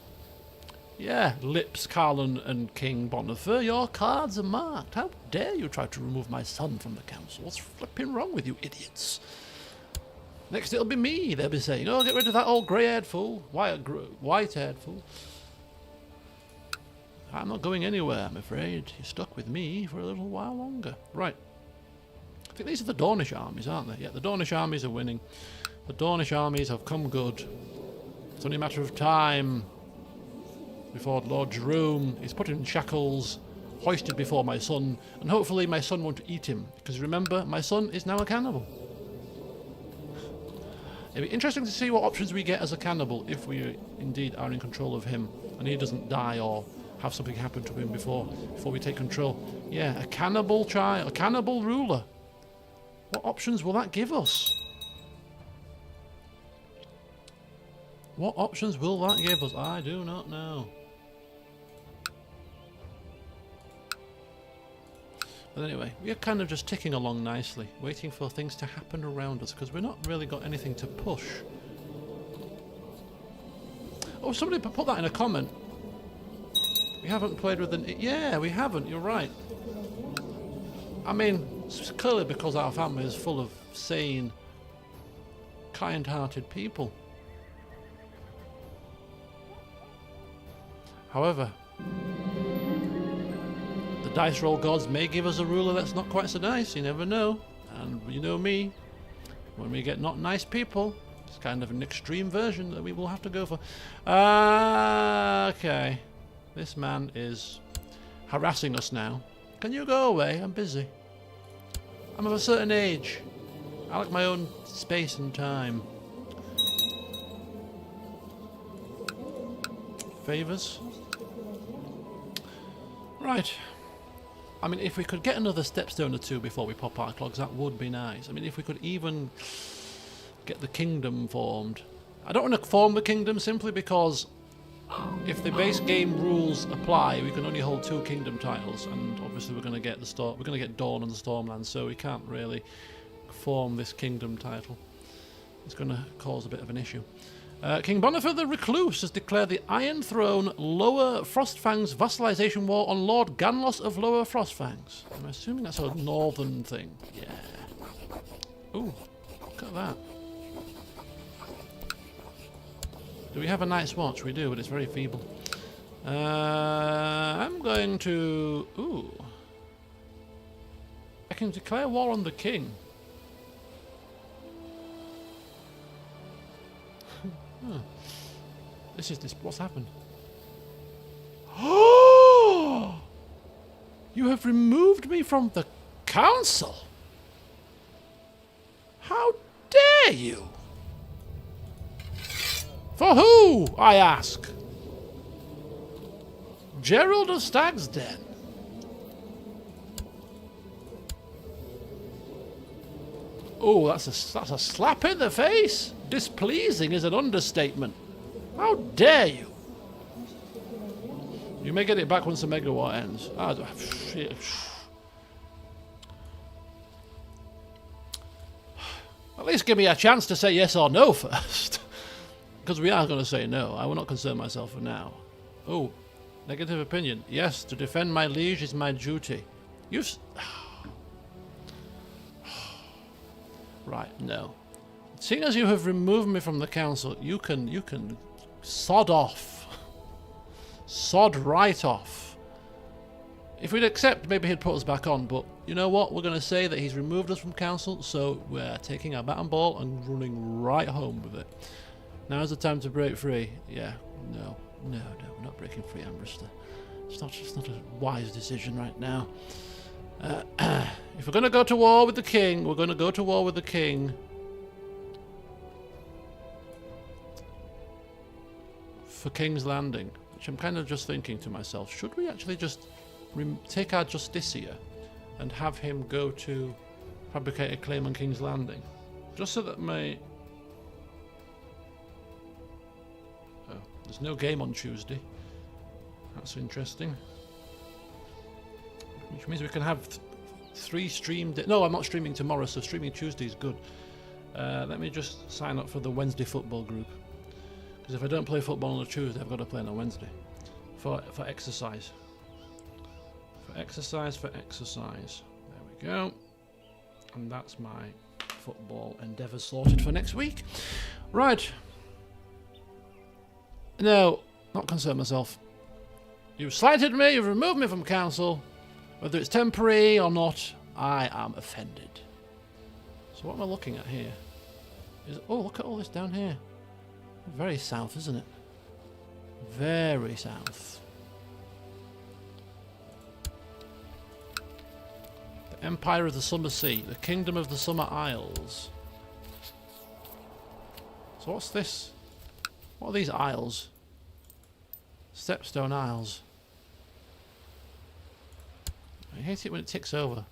Yeah, Lips, Carlin and King Bonifer, your cards are marked. How dare you try to remove my son from the council? What's flipping wrong with you idiots? Next it'll be me, they'll be saying. Oh, get rid of that old grey-haired fool. White-haired fool. I'm not going anywhere, I'm afraid. You're stuck with me for a little while longer. Right. I think these are the Dornish armies, aren't they? Yeah, the Dornish armies are winning. The Dornish armies have come good. It's only a matter of time before Lord Jerome is put in shackles, hoisted before my son, and hopefully my son won't eat him, because remember, my son is now a cannibal. It'll be interesting to see what options we get as a cannibal if we indeed are in control of him, and he doesn't die or have something happen to him before we take control. Yeah, a cannibal child, a cannibal ruler. What options will that give us? What options will that give us? I do not know. But anyway, we are kind of just ticking along nicely, waiting for things to happen around us, because we've not really got anything to push. Oh, somebody put that in a comment. We haven't played with an... Yeah, we haven't, you're right. I mean, it's clearly because our family is full of sane, kind-hearted people. However, the dice roll gods may give us a ruler that's not quite so nice, you never know. And you know me, when we get not nice people, it's kind of an extreme version that we will have to go for. Okay. This man is harassing us now. Can you go away? I'm busy. I'm of a certain age. I like my own space and time. Favours? Right. I mean, if we could get another stepstone or two before we pop our clogs, that would be nice. I mean, if we could even get the kingdom formed. I don't want to form the kingdom simply because if the base game rules apply, we can only hold 2 kingdom titles, and obviously we're going to get Dawn and the Stormlands, so we can't really form this kingdom title. It's going to cause a bit of an issue. King Bonifer the Recluse has declared the Iron Throne Lower Frostfang's vassalization war on Lord Ganlos of Lower Frostfangs. I'm assuming that's a northern thing. Yeah. Ooh, look at that. Do we have a night's watch? We do, but it's very feeble. I'm going to... Ooh. I can declare war on the king. Huh. This. What's happened? Oh! You have removed me from the council. How dare you? For who, I ask? Gerald of Stag's Den. Oh, that's a slap in the face. Displeasing is an understatement. How dare you? You may get it back once the Mega War ends. At least give me a chance to say yes or no first. Because we are going to say no. I will not concern myself for now. Oh, negative opinion. Yes, to defend my liege is my duty. Right, no. Seeing as you have removed me from the council, you can sod off. Sod right off. If we'd accept, maybe he'd put us back on, but you know what? We're going to say that he's removed us from council, so we're taking our bat and ball and running right home with it. Now's the time to break free. Yeah, no, we're not breaking free, Ambrister. It's not a wise decision right now. If we're going to go to war with the king, we're going to go to war with the king. For King's Landing, which I'm kind of just thinking to myself, should we actually just take our Justiciar and have him go to fabricate a claim on King's Landing? Just so that my... Oh, there's no game on Tuesday. That's interesting. Which means we can have 3 streamed... No, I'm not streaming tomorrow, so streaming Tuesday is good. Let me just sign up for the Wednesday football group. Because if I don't play football on a Tuesday, I've got to play on a Wednesday. For exercise. For exercise. There we go. And that's my football endeavours sorted for next week. Right. No, not concern myself. You've slighted me, you've removed me from council. Whether it's temporary or not, I am offended. So what am I looking at here? Oh, look at all this down here. Very south, isn't it? Very south. The Empire of the Summer Sea. The Kingdom of the Summer Isles. So what's this? What are these isles? Stepstone Isles. I hate it when it ticks over.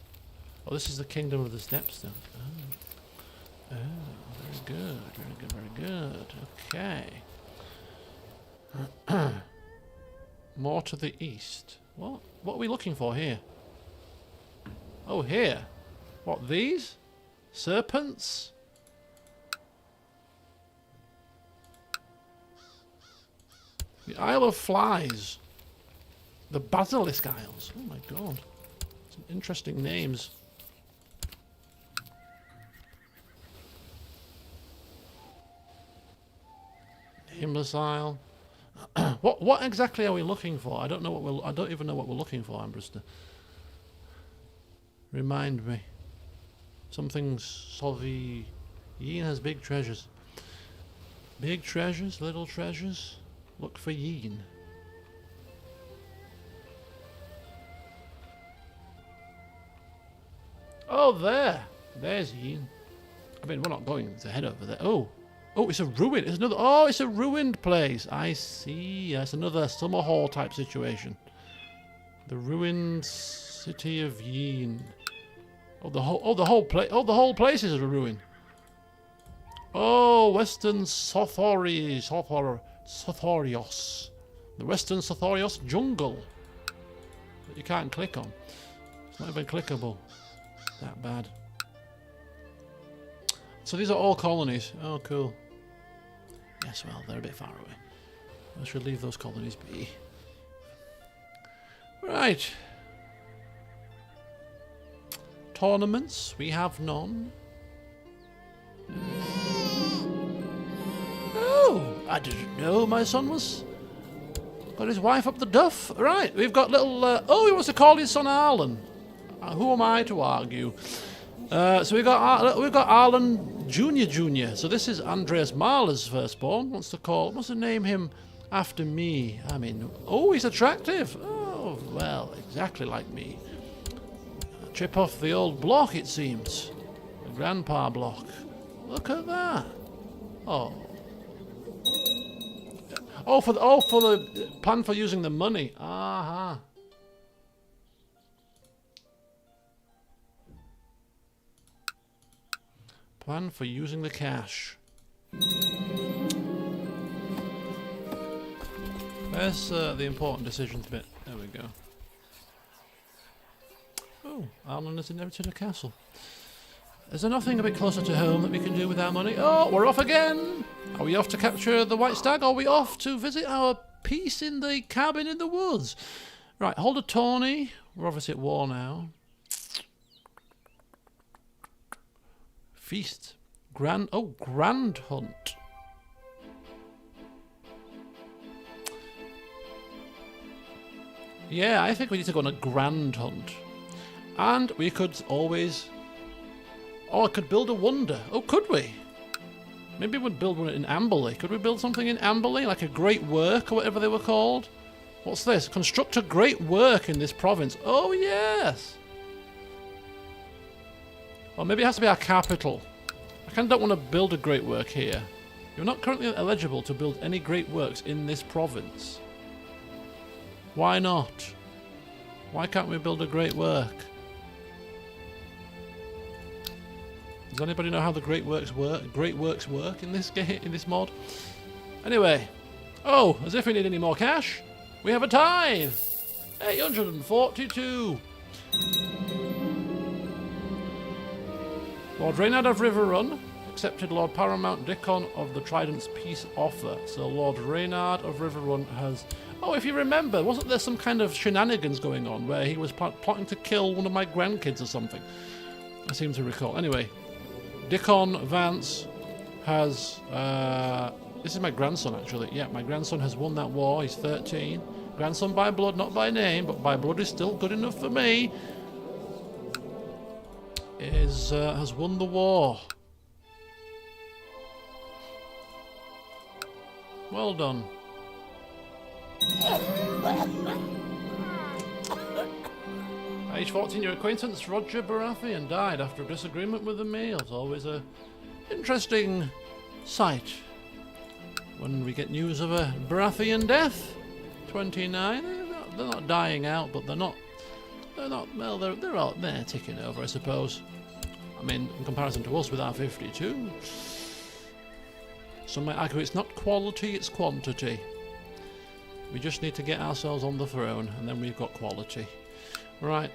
Oh, this is the Kingdom of the Stepstone. Oh, very good, very good, very good. Okay. More to the east. What are we looking for here? Oh, here. What, these? Serpents? The Isle of Flies. The Basilisk Isles. Oh my god. Some interesting names. Nameless Isle. What exactly are we looking for? I don't even know what we're looking for, Ambrister. Remind me. Something Solvi. Yeen has big treasures. Big treasures, little treasures. Look for Yeen. Oh, there. There's Yeen. I mean, we're not going to head over there. Oh, it's a ruin. It's another. Oh, it's a ruined place. I see. It's another summer hall type situation. The ruined city of Yeen. The whole place is a ruin. Oh, Western Sothorios. The Western Sothorios jungle. That you can't click on. It's not even clickable. That bad. So these are all colonies. Oh, cool. Yes, well, they're a bit far away. I should leave those colonies be. Right. Tournaments, we have none. Oh, I didn't know my son was... got his wife up the duff. Right, we've got little... oh, he wants to call his son Arlan. Who am I to argue? So we've got Arlan Jr. So this is Andreas Mahler's firstborn. Wants to name him after me. I mean, oh, he's attractive. Oh, well, exactly like me. Chip off the old block, it seems. The grandpa block. Look at that. Oh. Oh, for the plan for using the money. Aha. Plan for using the cash. Where's the important decisions bit? There we go. Oh, Arlan has inherited a castle. Is there nothing a bit closer to home that we can do with our money? Oh, we're off again! Are we off to capture the White Stag? Or are we off to visit our piece in the cabin in the woods? Right, hold a tourney. We're obviously at war now. Feast. Grand hunt. Yeah, I think we need to go on a grand hunt. And we could always... oh, I could build a wonder. Oh, could we? Maybe we'd build one in Amberley. Could we build something in Amberley? Like a great work or whatever they were called? What's this? Construct a great work in this province. Oh, yes! Or maybe it has to be our capital. I kind of don't want to build a great work here. You're not currently eligible to build any great works in this province. Why not? Why can't we build a great work? Does anybody know how the great works work in this game, in this mod? Anyway, oh, as if we need any more cash, we have a tithe. 842. Lord Reynard of Riverrun accepted Lord Paramount Dickon of the Trident's peace offer. So Lord Reynard of Riverrun has... oh, if you remember, wasn't there some kind of shenanigans going on where he was plotting to kill one of my grandkids or something? I seem to recall. Anyway, Dickon Vance has... this is my grandson, actually. Yeah, my grandson has won that war. He's 13. Grandson by blood, not by name, but by blood is still good enough for me. Has won the war. Well done. Age 14, your acquaintance Roger Baratheon died after a disagreement with the males. Always a interesting sight when we get news of a Baratheon death. 29. They're not dying out, but they're not. Well, they're ticking over, I suppose. I mean, in comparison to us with our 52. Some might argue it's not quality, it's quantity. We just need to get ourselves on the throne, and then we've got quality. Right.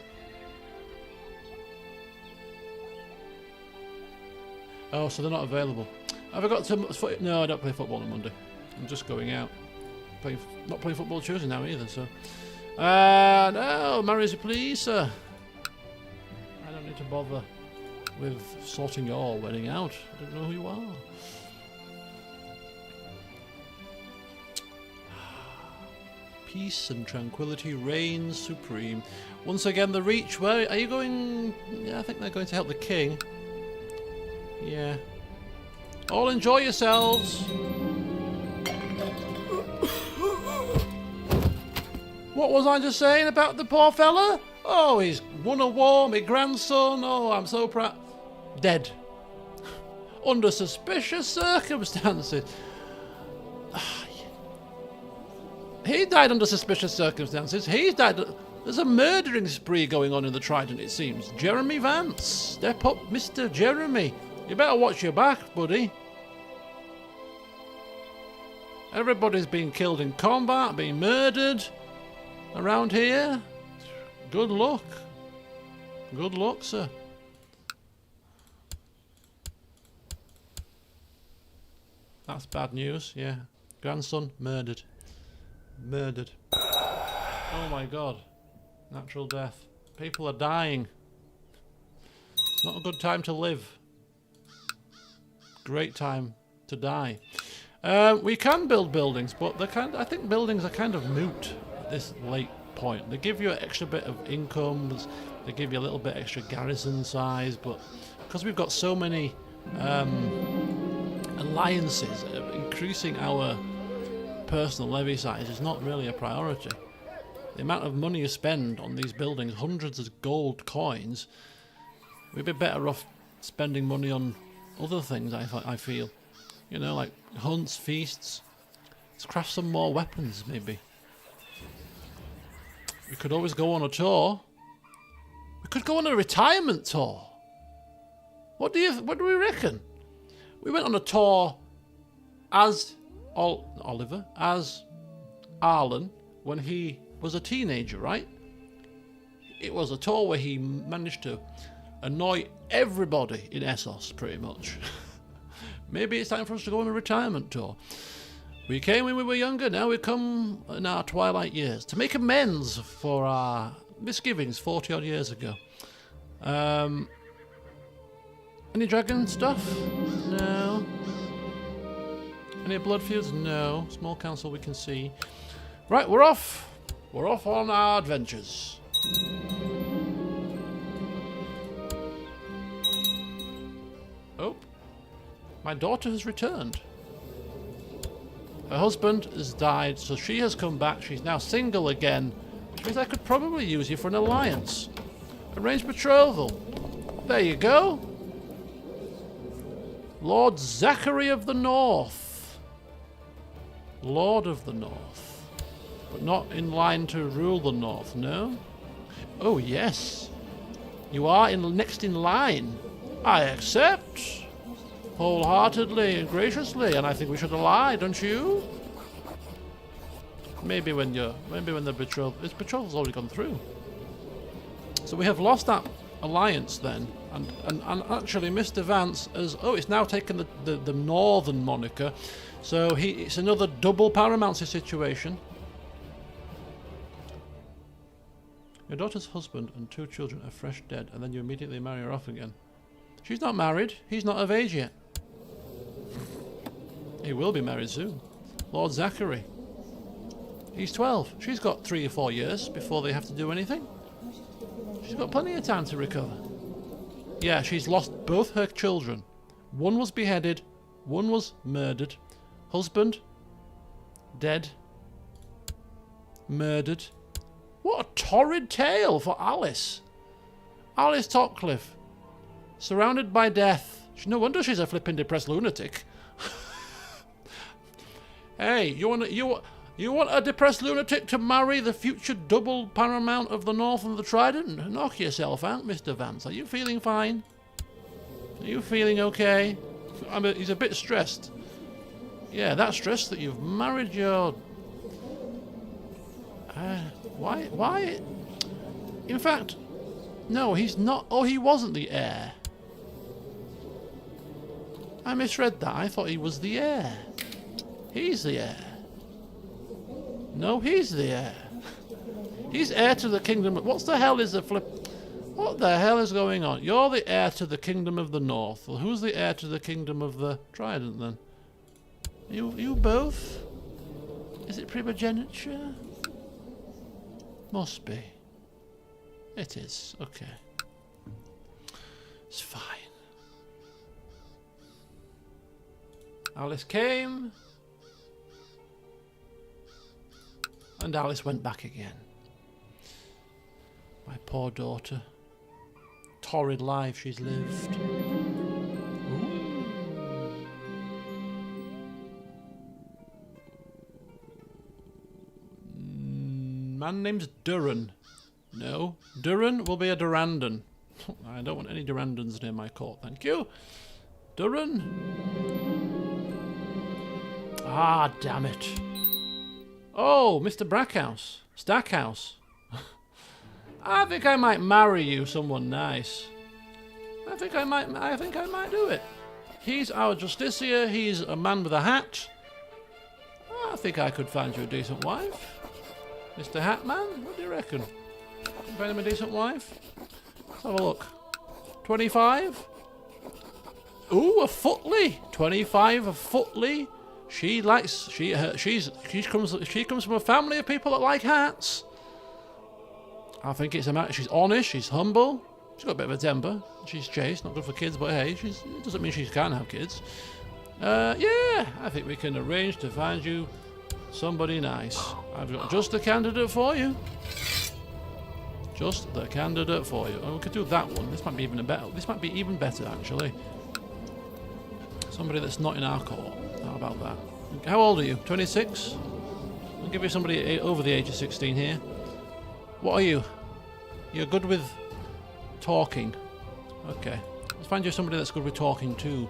Oh, so they're not available. Have I got to... no, I don't play football on Monday. I'm just going out. Not playing football Tuesday now either, so... no, marry as you please, sir. I don't need to bother with sorting your wedding out. I don't know who you are. Peace and tranquility reigns supreme. Once again, the Reach. Where are you going? Yeah, I think they're going to help the king. Yeah. All enjoy yourselves. What was I just saying about the poor fella? Oh, he's won a war, my grandson. Oh, I'm so proud. Dead. Under suspicious circumstances. He died under suspicious circumstances. He's died. There's a murdering spree going on in the Trident, it seems. Jeremy Vance. Step up, Mr. Jeremy. You better watch your back, buddy. Everybody's been killed in combat, been murdered around here. Good luck. Good luck, sir. That's bad news, yeah. Grandson murdered. Murdered. Oh my god. Natural death. People are dying. It's not a good time to live. Great time to die. We can build buildings, but I think buildings are kind of moot at this late point. They give you an extra bit of incomes, they give you a little bit extra garrison size, but because we've got so many alliances, increasing our personal levy size is not really a priority. The amount of money you spend on these buildings, hundreds of gold coins, we'd be better off spending money on other things, I feel. You know, like hunts, feasts. Let's craft some more weapons, maybe. We could always go on a tour. We could go on a retirement tour. What do we reckon? We went on a tour as Oliver, as Arlan, when he was a teenager, right? It was a tour where he managed to annoy everybody in Essos, pretty much. Maybe it's time for us to go on a retirement tour. We came when we were younger, now we come in our twilight years to make amends for our misgivings 40 odd years ago. Any dragon stuff? No. Any blood feuds? No. Small council we can see. Right, we're off. We're off on our adventures. Oh. My daughter has returned. Her husband has died, so she has come back. She's now single again, which means I could probably use you for an alliance. Arrange betrothal. There you go. Lord Zachary of the North. Lord of the North. But not in line to rule the North, no? Oh, yes. You are next in line. I accept. Wholeheartedly and graciously, and I think we should ally, don't you? Maybe when the betrothal's already gone through. So we have lost that alliance then, and actually Mr. Vance has it's now taken the northern moniker, so it's another double paramountcy situation. Your daughter's husband and 2 children are fresh dead, and then you immediately marry her off again. She's not married. He's not of age yet. He will be married soon. Lord Zachary. He's 12. She's got 3 or 4 years before they have to do anything. She's got plenty of time to recover. Yeah, she's lost both her children. One was beheaded. One was murdered. Husband. Dead. Murdered. What a torrid tale for Alice. Alice Topcliffe. Surrounded by death. No wonder she's a flipping depressed lunatic. Hey, you want a depressed lunatic to marry the future double paramount of the North and the Trident? Knock yourself out, Mr. Vance. Are you feeling fine? Are you feeling okay? He's a bit stressed. Yeah, that stress that you've married your... Why? In fact, no, he's not... Oh, he wasn't the heir. I misread that. I thought he was the heir. He's the heir. No, he's the heir. He's heir to the kingdom. What the hell is going on? You're the heir to the kingdom of the North. Well, who's the heir to the kingdom of the Trident then? You both? Is it primogeniture? Must be. It is. Okay. It's fine. Alice came. And Alice went back again. My poor daughter. Torrid life she's lived. Ooh. Man name's Duran. No, Duran will be a Durandon. I don't want any Durandons near my court, thank you. Duran. Ah, damn it. Oh, Mr. Brackhouse. Stackhouse. I think I might marry you, someone nice. I think I might do it. He's our justiciar, he's a man with a hat. I think I could find you a decent wife. Mr. Hatman, what do you reckon? Can you find him a decent wife? Let's have a look. 25? Ooh, a footly. 25, a footly. She likes. She comes from a family of people that like hats. I think it's a matter. She's honest. She's humble. She's got a bit of a temper. She's chaste. Not good for kids, but hey, it doesn't mean she can't have kids. Yeah, I think we can arrange to find you somebody nice. I've got just the candidate for you. Just the candidate for you. Oh, we could do that one. This might be even better. This might be even better, actually. Somebody that's not in our court. How about that? How old are you? 26? I'll give you somebody over the age of 16 here. What are you? You're good with talking. Okay. Let's find you somebody that's good with talking too.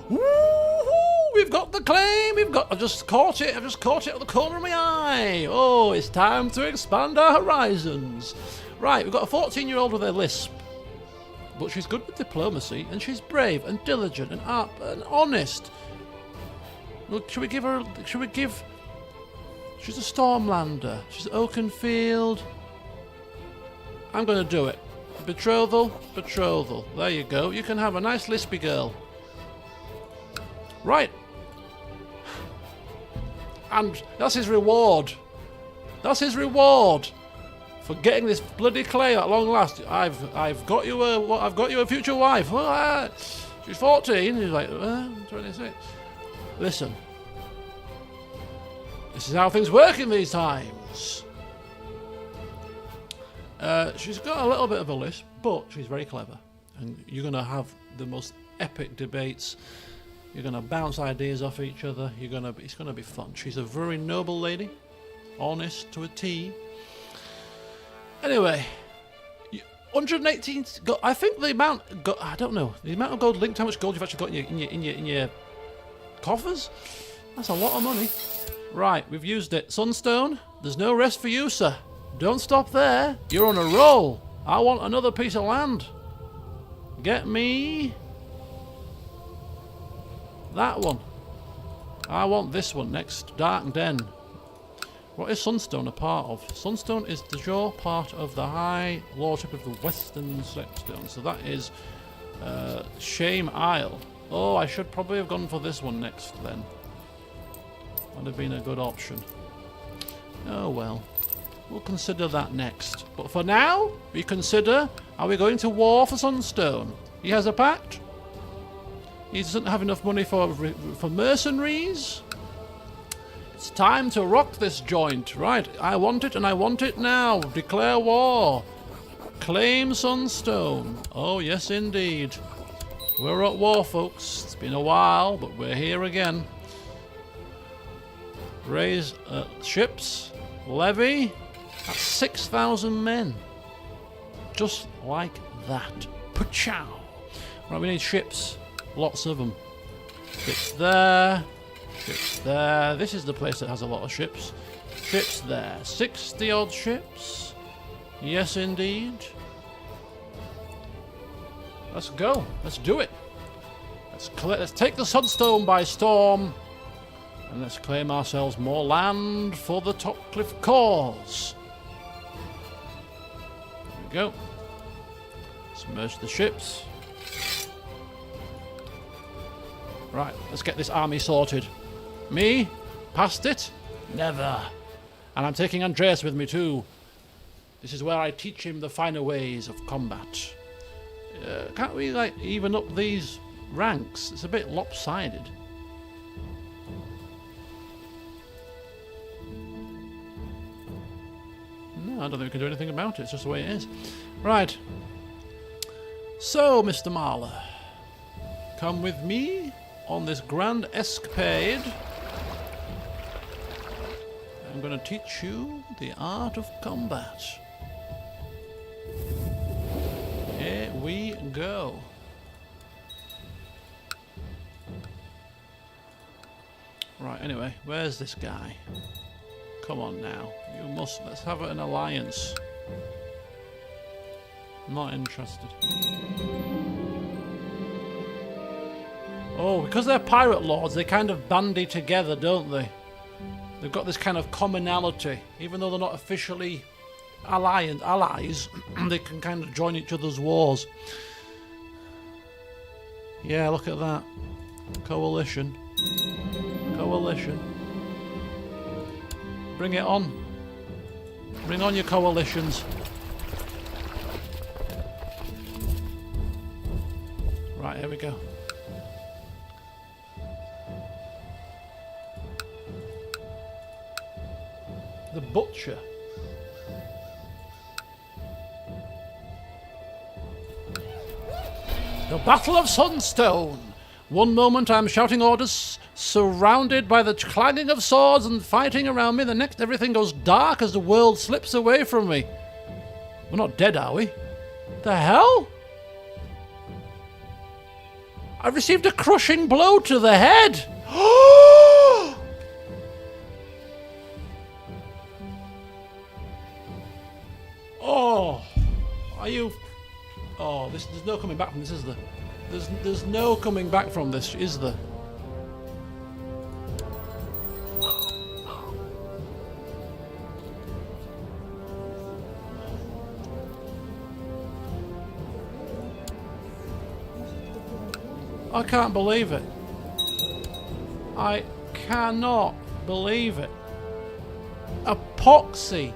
Woo-hoo! We've got the claim! I've just caught it! I've just caught it at the corner of my eye! Oh, it's time to expand our horizons! Right, we've got a 14-year-old with a lisp. But she's good with diplomacy, and she's brave and diligent and honest. Well, should we give... She's a Stormlander. She's Oakenfield. I'm going to do it. Betrothal. There you go. You can have a nice lispy girl. Right. And that's his reward. That's his reward for getting this bloody claim at long last. I've got you a future wife. She's 14. He's like 26. Listen. This is how things work in these times. She's got a little bit of a lisp, but she's very clever. And you're going to have the most epic debates. You're going to bounce ideas off each other. It's going to be fun. She's a very noble lady. Honest to a T. Anyway. 118... I think the amount... I don't know. The amount of gold linked to how much gold you've actually got in your coffers? That's a lot of money. Right, we've used it. Sunstone, there's no rest for you, sir. Don't stop there. You're on a roll. I want another piece of land. Get me that one. I want this one next. Dark Den. What is Sunstone a part of? Sunstone is the jaw part of the High Lordship of the Western Sexstone. So that is Shame Isle. Oh, I should probably have gone for this one next then. Would have been a good option. Oh well. We'll consider that next. But for now, we consider, are we going to war for Sunstone? He has a pact. He doesn't have enough money for mercenaries. It's time to rock this joint. Right, I want it and I want it now. Declare war. Claim Sunstone. Oh, yes indeed. We're at war, folks. It's been a while, but we're here again. Raise ships. Levy. That's 6,000 men. Just like that. Pachow. Right, we need ships. Lots of them. Ships there. Ships there. This is the place that has a lot of ships. Ships there. 60 odd ships. Yes, indeed. Let's go. Let's do it. Let's take the Sunstone by storm. And let's claim ourselves more land for the Topcliffe cause. There we go. Submerge the ships. Right, let's get this army sorted. Me? Past it? Never. And I'm taking Andreas with me too. This is where I teach him the finer ways of combat. Can't we, like, even up these ranks? It's a bit lopsided. No, I don't think we can do anything about it. It's just the way it is. Right. So, Mr. Marler, come with me on this grand escapade. I'm going to teach you the art of combat. Here we go. Right, anyway, where's this guy? Come on now. You must... Let's have an alliance. Not interested. Oh, because they're pirate lords, they kind of bandy together, don't they? They've got this kind of commonality. Even though they're not officially allies, they can kind of join each other's wars. Yeah, look at that. Coalition. Coalition. Bring it on. Bring on your coalitions. Right, here we go. The Butcher. The Battle of Sunstone. One moment I'm shouting orders, surrounded by the clanging of swords and fighting around me. The next, everything goes dark as the world slips away from me. We're not dead, are we? The hell? I received a crushing blow to the head. Oh, are you? Oh, there's no coming back from this, is there? There's no coming back from this, is there? I can't believe it. I cannot believe it. Epoxy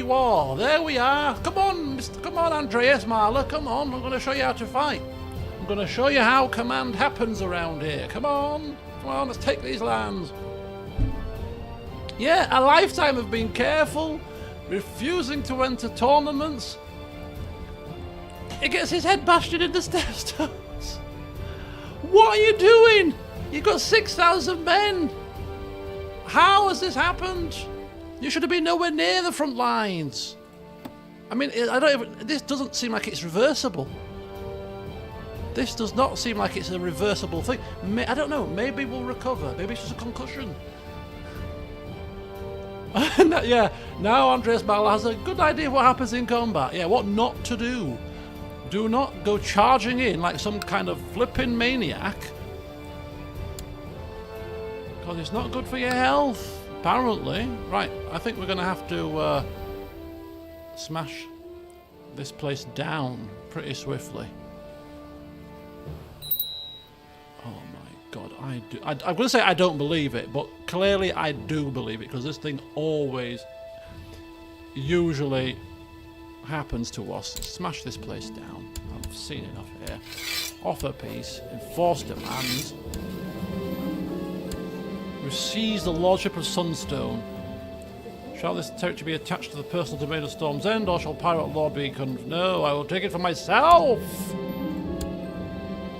war. There we are. Come on, come on, Andreas Mahler. Come on. I'm going to show you how to fight. I'm going to show you how command happens around here. Come on. Come on, let's take these lands. Yeah, a lifetime of being careful, refusing to enter tournaments. He gets his head bashed in the stepstones. What are you doing? You've got 6,000 men. How has this happened? You should have been nowhere near the front lines. I mean, this doesn't seem like it's reversible. This does not seem like it's a reversible thing. I don't know. Maybe we'll recover. Maybe it's just a concussion. Yeah. Now Andreas Mahler has a good idea of what happens in combat. Yeah, what not to do. Do not go charging in like some kind of flipping maniac. Because it's not good for your health. Apparently. Right, I think we're going to have to smash this place down pretty swiftly. Oh my god, I'm going to say I don't believe it, but clearly I do believe it, because this thing always, usually happens to us. Smash this place down. I've seen enough here. Offer peace, enforce demands. We seize the lordship of Sunstone. Shall this territory be attached to the personal domain of Storm's End, or shall Pirate Lord be No, I will take it for myself!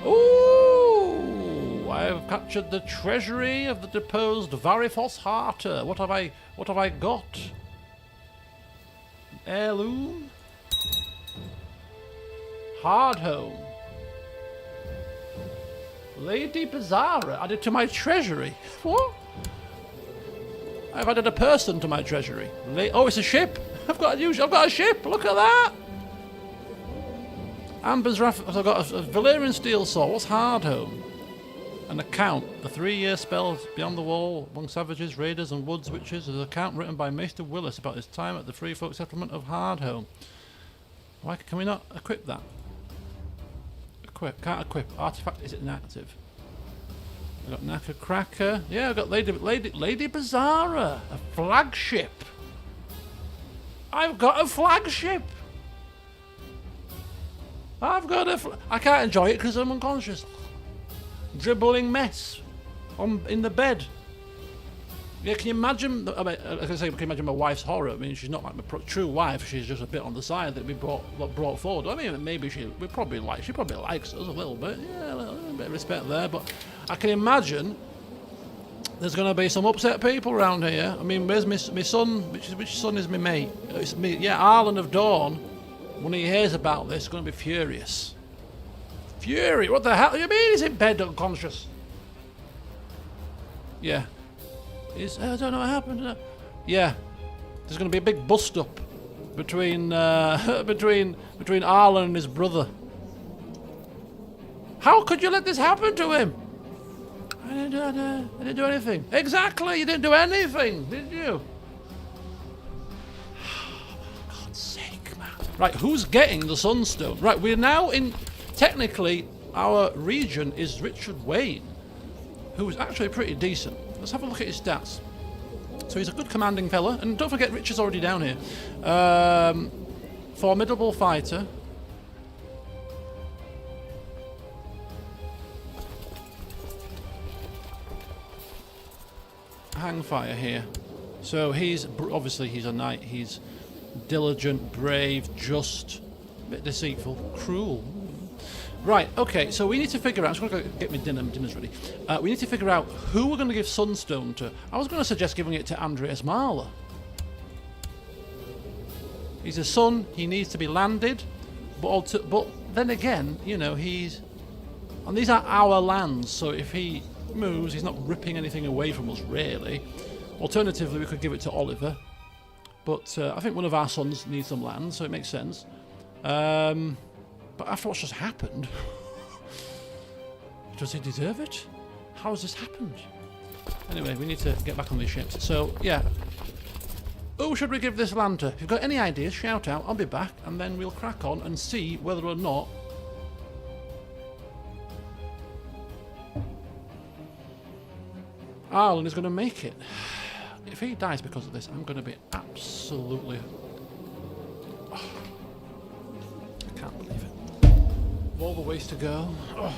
Ooh! I have captured the treasury of the deposed Varifos Harter. What have I got? Heirloom? Hardhome. Lady Bizarra added to my treasury. What? I've added a person to my treasury. Oh, it's a ship. I've got a ship. Look at that. Amber's I've got a Valyrian steel sword. What's Hardhome? An account. The 3-year spell beyond the wall among savages, raiders, and woods witches. There's an account written by Maester Willis about his time at the free folk settlement of Hardhome. Why can we not equip that? Can't equip. Artifact is inactive. I've got Naka Cracker. Yeah, I've got Lady Bizarra. A flagship. I've got a flagship. I can't enjoy it because I'm unconscious. Dribbling mess in the bed. Yeah, can you imagine? I mean, can you imagine my wife's horror? I mean, she's not like my true wife. She's just a bit on the side that we brought forward. I mean, maybe she probably likes us a little bit. Yeah, a little bit of respect there. But I can imagine there's going to be some upset people around here. I mean, where's my son? Which son is my mate? It's me. Yeah, Arlan of Dawn. When he hears about this, he's going to be furious. Fury! What the hell? You mean he's in bed unconscious? Yeah. I don't know what happened. Yeah. There's going to be a big bust up between between Arlan and his brother. How could you let this happen to him? I didn't do anything. Exactly, you didn't do anything, did you? For God's sake, man. Right, who's getting the Sunstone? Right, we're now in... Technically, our region is Richard Wayne, who is actually pretty decent. Let's have a look at his stats. So he's a good commanding fella, and don't forget Richard's already down here. Formidable fighter. Hang fire here. So he's obviously he's a knight. He's diligent, brave, just, a bit deceitful, cruel. Right. Okay. So we need to figure out. I'm just going to get my dinner. My dinner's ready. We need to figure out who we're going to give Sunstone to. I was going to suggest giving it to Andreas Mahler. He's a son. He needs to be landed. But then again, you know, and these are our lands. So if he moves, he's not ripping anything away from us, really. Alternatively, we could give it to Oliver, but I think one of our sons needs some land, so it makes sense. But after what's just happened, does he deserve it? How has this happened? Anyway, we need to get back on these ships. So yeah, who should we give this land to? If you've got any ideas, shout out. I'll be back, and then we'll crack on and see whether or not Arlan is going to make it. If he dies because of this, I'm going to be absolutely... Oh, I can't believe it. Of all the ways to go. Oh.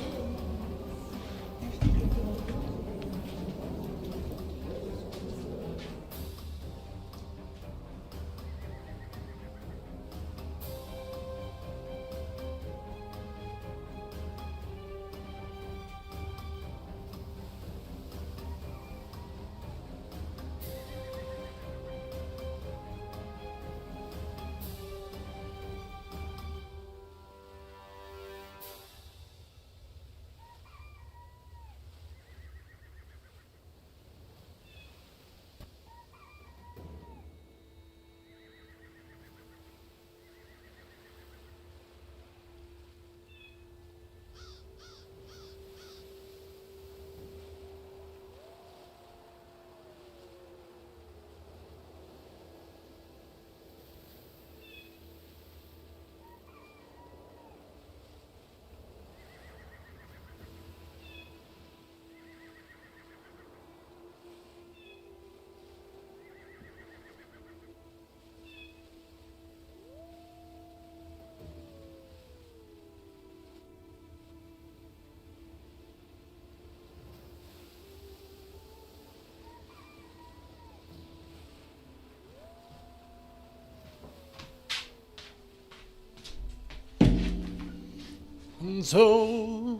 And so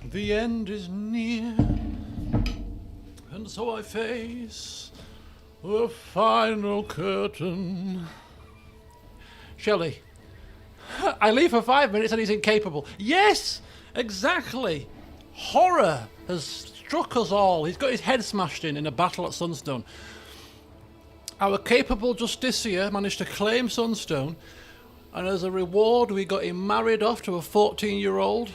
the end is near, and so I face the final curtain. Shelley, I leave for 5 minutes and he's incapable. Yes, exactly. Horror has struck us all. He's got his head smashed in a battle at Sunstone. Our capable justiciar managed to claim Sunstone, and as a reward we got him married off to a 14-year-old.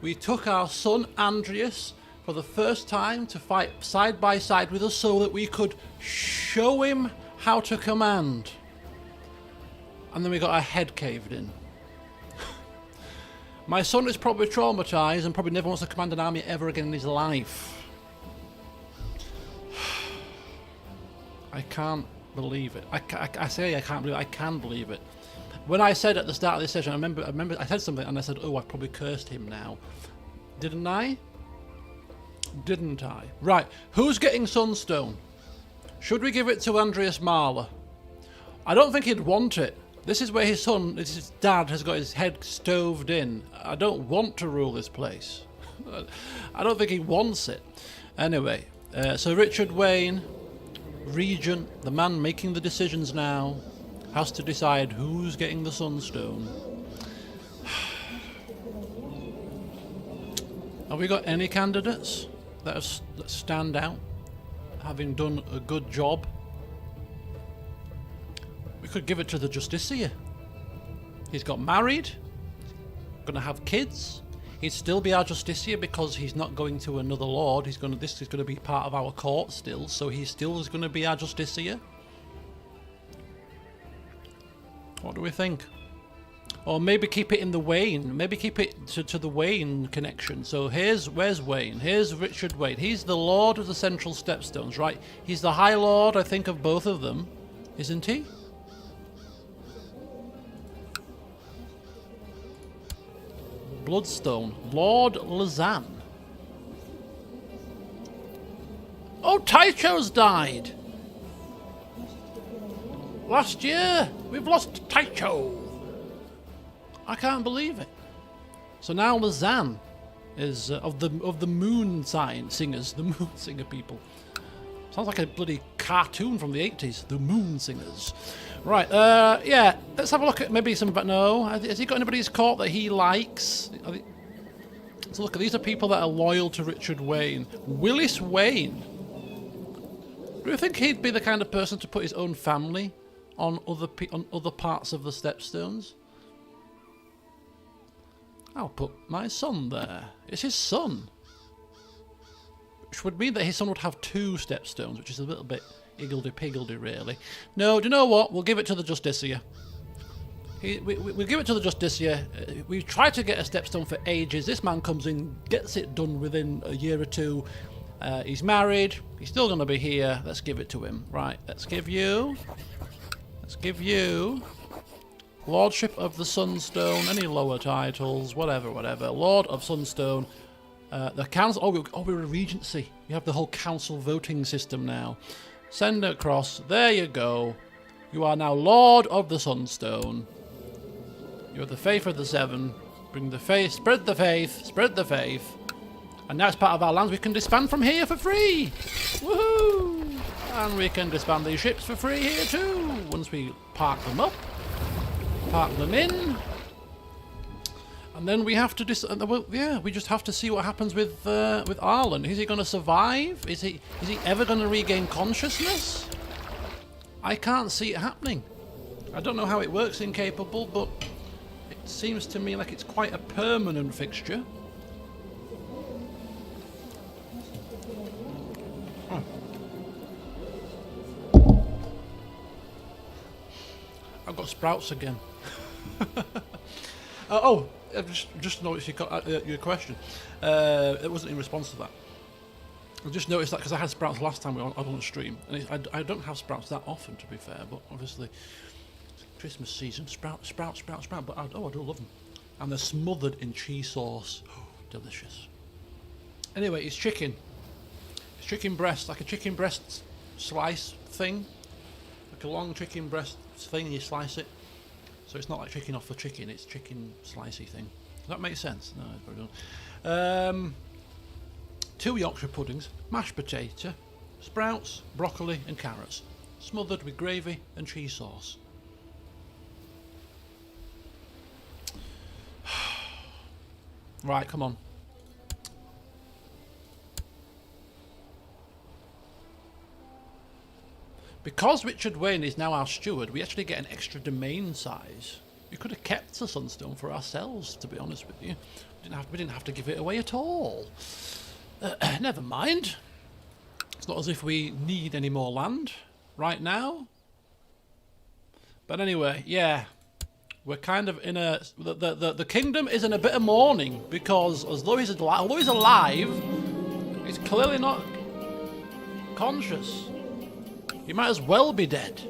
We took our son Andreas for the first time to fight side by side with us so that we could show him how to command. And then we got our head caved in. My son is probably traumatised and probably never wants to command an army ever again in his life. I can't believe it. I say I can't believe it. I can believe it. When I said at the start of this session, I remember I said something and I said, oh, I've probably cursed him now. Didn't I? Didn't I? Right, who's getting Sunstone? Should we give it to Andreas Mahler? I don't think he'd want it. This is where his dad has got his head stoved in. I don't want to rule this place. I don't think he wants it. Anyway, so Richard Wayne, Regent, the man making the decisions now, has to decide who's getting the Sunstone. Have we got any candidates that stand out? having done a good job. We could give it to the Justiciar. He's got married, going to have kids. He'd still be our Justiciar because he's not going to another lord. This is going to be part of our court still, so he still is going to be our Justiciar. What do we think? Or maybe keep it in the Wayne. Maybe keep it to the Wayne connection. So where's Wayne? Here's Richard Wayne. He's the Lord of the Central Stepstones, right? He's the High Lord, I think, of both of them, isn't he? Bloodstone. Lord Lazan. Oh, Tycho's died! Last year! We've lost Tycho! I can't believe it. So now Lazan is of the moon singers, the moon singer people. Sounds like a bloody cartoon from the 80s. The Moon Singers. Right, yeah, let's have a look at maybe some... No, has he got anybody he's caught that he likes? So look, these are people that are loyal to Richard Wayne. Willis Wayne. Do you think he'd be the kind of person to put his own family on other parts of the Stepstones? I'll put my son there. It's his son. Which would mean that his son would have 2 Stepstones, which is a little bit higgledy-piggledy, really. No, do you know what? We'll give it to the Justiciar. We'll give it to the Justiciar. We've tried to get a Stepstone for ages. This man comes in, gets it done within a year or 2. He's married. He's still going to be here. Let's give it to him. Right, let's give you Lordship of the Sunstone, any lower titles, whatever. Lord of Sunstone. The council... Oh, we're a regency. You have the whole council voting system now. Send it across. There you go. You are now Lord of the Sunstone. You're the faith of the 7. Bring the faith, spread the faith. And now it's part of our lands. We can disband from here for free. Woohoo! And we can disband these ships for free here too. Once we park them up. Park them in. And then we have to we just have to see what happens with Arlan. Is he going to survive? Is he ever going to regain consciousness? I can't see it happening. I don't know how it works in Capable, but it seems to me like it's quite a permanent fixture. I've got sprouts again. I've just noticed your question. It wasn't in response to that. I just noticed that because I had sprouts last time I was on the stream, and I don't have sprouts that often, to be fair. But obviously, Christmas season, sprout. But I do love them, and they're smothered in cheese sauce. Oh, delicious. Anyway, it's chicken. It's chicken breast, like a chicken breast slice thing, like a long chicken breast thing, and you slice it. So it's not like chicken off the chicken, it's chicken slicey thing. Does that make sense? No, it's very done. 2 Yorkshire puddings, mashed potato, sprouts, broccoli and carrots, smothered with gravy and cheese sauce. Right, come on. Because Richard Wayne is now our steward, we actually get an extra domain size. We could have kept the Sunstone for ourselves, to be honest with you. We didn't have to give it away at all. Never mind. It's not as if we need any more land right now. But anyway, yeah. We're kind of in a... The kingdom is in a bit of mourning, because although he's alive, he's clearly not conscious. He might as well be dead.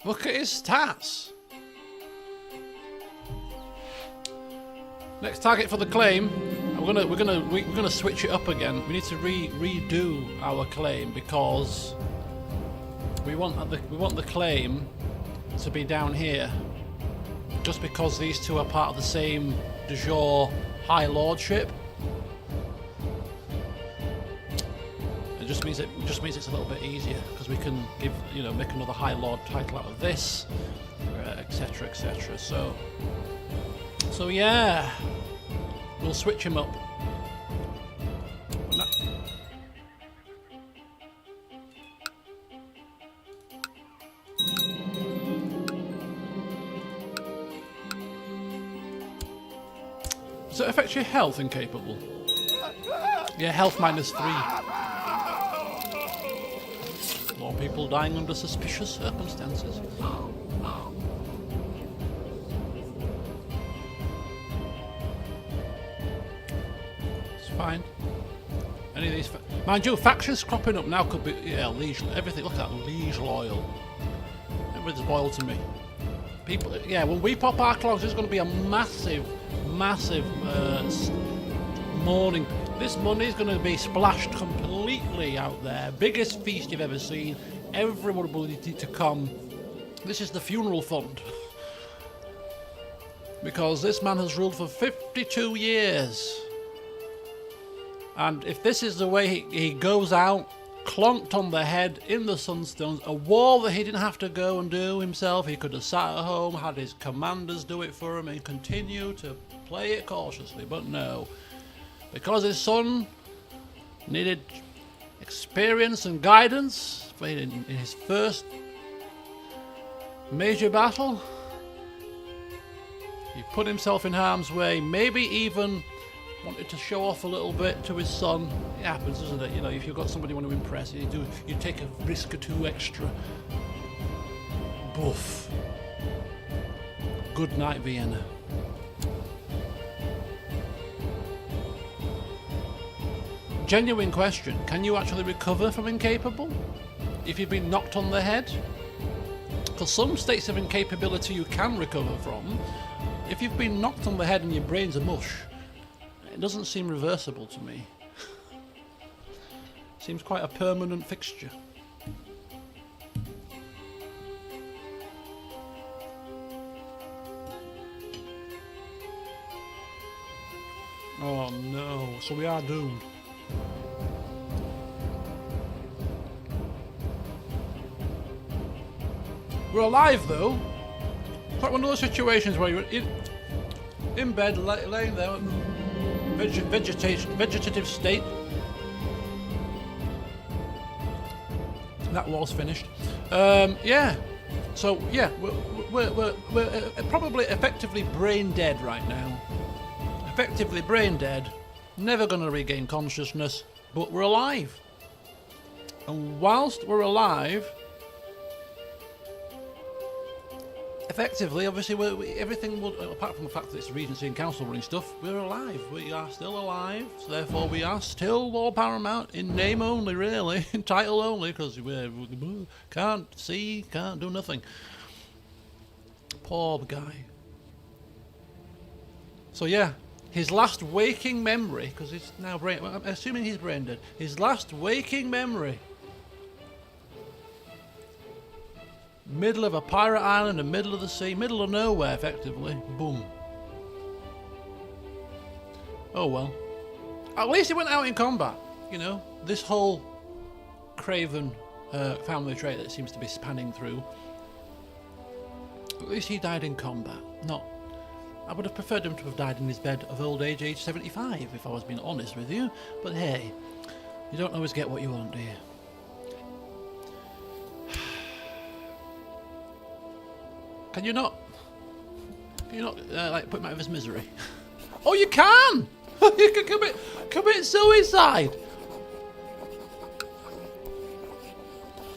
Look at his stats. Next target for the claim. We're gonna switch it up again. We need to redo our claim because we want the claim to be down here. Just because these two are part of the same de jure High Lordship. It just means it's a little bit easier because we can make another High Lord title out of this, etc, etc. So yeah, we'll switch him up. Does it affect your health, incapable? Yeah, health -3. More people dying under suspicious circumstances. It's fine. Any of these... Mind you, factions cropping up now could be... Yeah, liege... Everything... Look at that. Liege loyal. Everybody's loyal to me. People... Yeah, when we pop our clogs, there's going to be a massive mourning. This money is going to be splashed completely out there. Biggest feast you've ever seen. Everyone will need to come. This is the funeral fund. Because this man has ruled for 52 years. And if this is the way he goes out, clonked on the head in the Sunstones, a war that he didn't have to go and do himself, he could have sat at home, had his commanders do it for him and continue to play it cautiously, but no. Because his son needed experience and guidance in his first major battle, he put himself in harm's way, maybe even wanted to show off a little bit to his son. It happens, doesn't it? You know, if you've got somebody you want to impress, you take a risk or two extra. Boof. Good night, Vienna. Genuine question, can you actually recover from incapable if you've been knocked on the head? Because some states of incapability you can recover from. If you've been knocked on the head and your brain's a mush, it doesn't seem reversible to me. Seems quite a permanent fixture. Oh no, so we are doomed. We're alive though. It's like one of those situations where you're in bed, laying there, vegetative state. That war's finished. Yeah. So yeah, we're probably effectively brain dead right now. Effectively brain dead. Never going to regain consciousness, but we're alive. And whilst we're alive, effectively, obviously, everything will, apart from the fact that it's Regency and Council running stuff, we're alive. We are still alive, so therefore we are still Lord Paramount in name only, really, in title only, because we can't see, can't do nothing. Poor guy. So yeah, his last waking memory, because he's now I'm assuming he's brain dead. His last waking memory. Middle of a pirate island, the middle of the sea, middle of nowhere, effectively. Boom. Oh well. At least he went out in combat. You know, this whole Craven family trait that seems to be spanning through. At least he died in combat. Not. I would have preferred him to have died in his bed of old age, age 75, if I was being honest with you. But hey, you don't always get what you want, do you? Can you not like put him out of his misery? Oh, you can! You can commit suicide!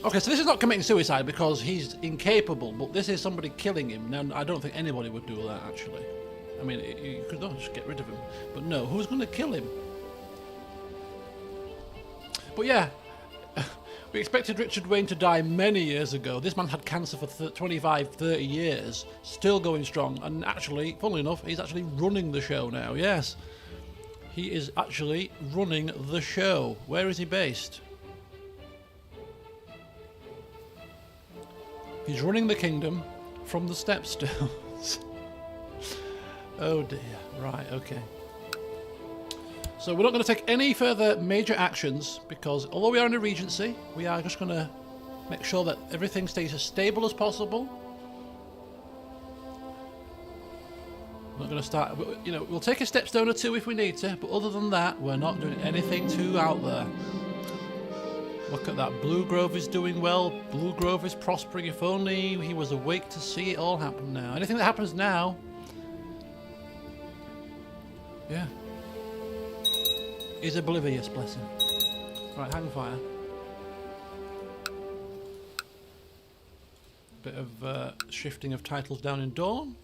Okay, so this is not committing suicide because he's incapable, but this is somebody killing him. Now, I don't think anybody would do that, actually. I mean, you could not just get rid of him. But no, who's going to kill him? But yeah, we expected Richard Wayne to die many years ago. This man had cancer for 25, 30 years, still going strong. And actually, funnily enough, he's actually running the show now, yes. He is actually running the show. Where is he based? He's running the kingdom from the Stepstones. Oh dear. Right, okay. So we're not going to take any further major actions because although we are in a regency, we are just going to make sure that everything stays as stable as possible. We're not going to start, you know, we'll take a stepstone or two if we need to, but other than that, we're not doing anything too out there. Look at that, Blue Grove is doing well, Blue Grove is prospering. If only he was awake to see it all happen now. Anything that happens now Yeah. He's oblivious, bless him. Right, hang fire. Bit of shifting of titles down in Dawn.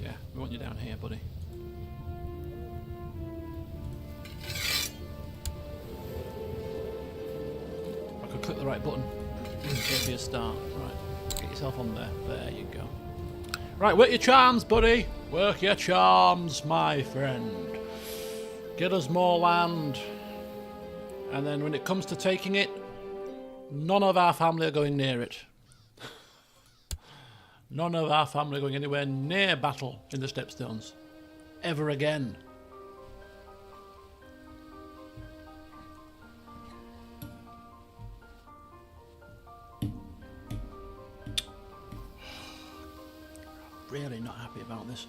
Yeah, we want you down here, buddy. I could click the right button. It'd be a start. Right, get yourself on there. There you go. Right, work your charms, buddy. Work your charms, my friend. Get us more land. And then when it comes to taking it, none of our family are going near it. None of our family are going anywhere near battle in the Stepstones. Ever again. Really not happy about this.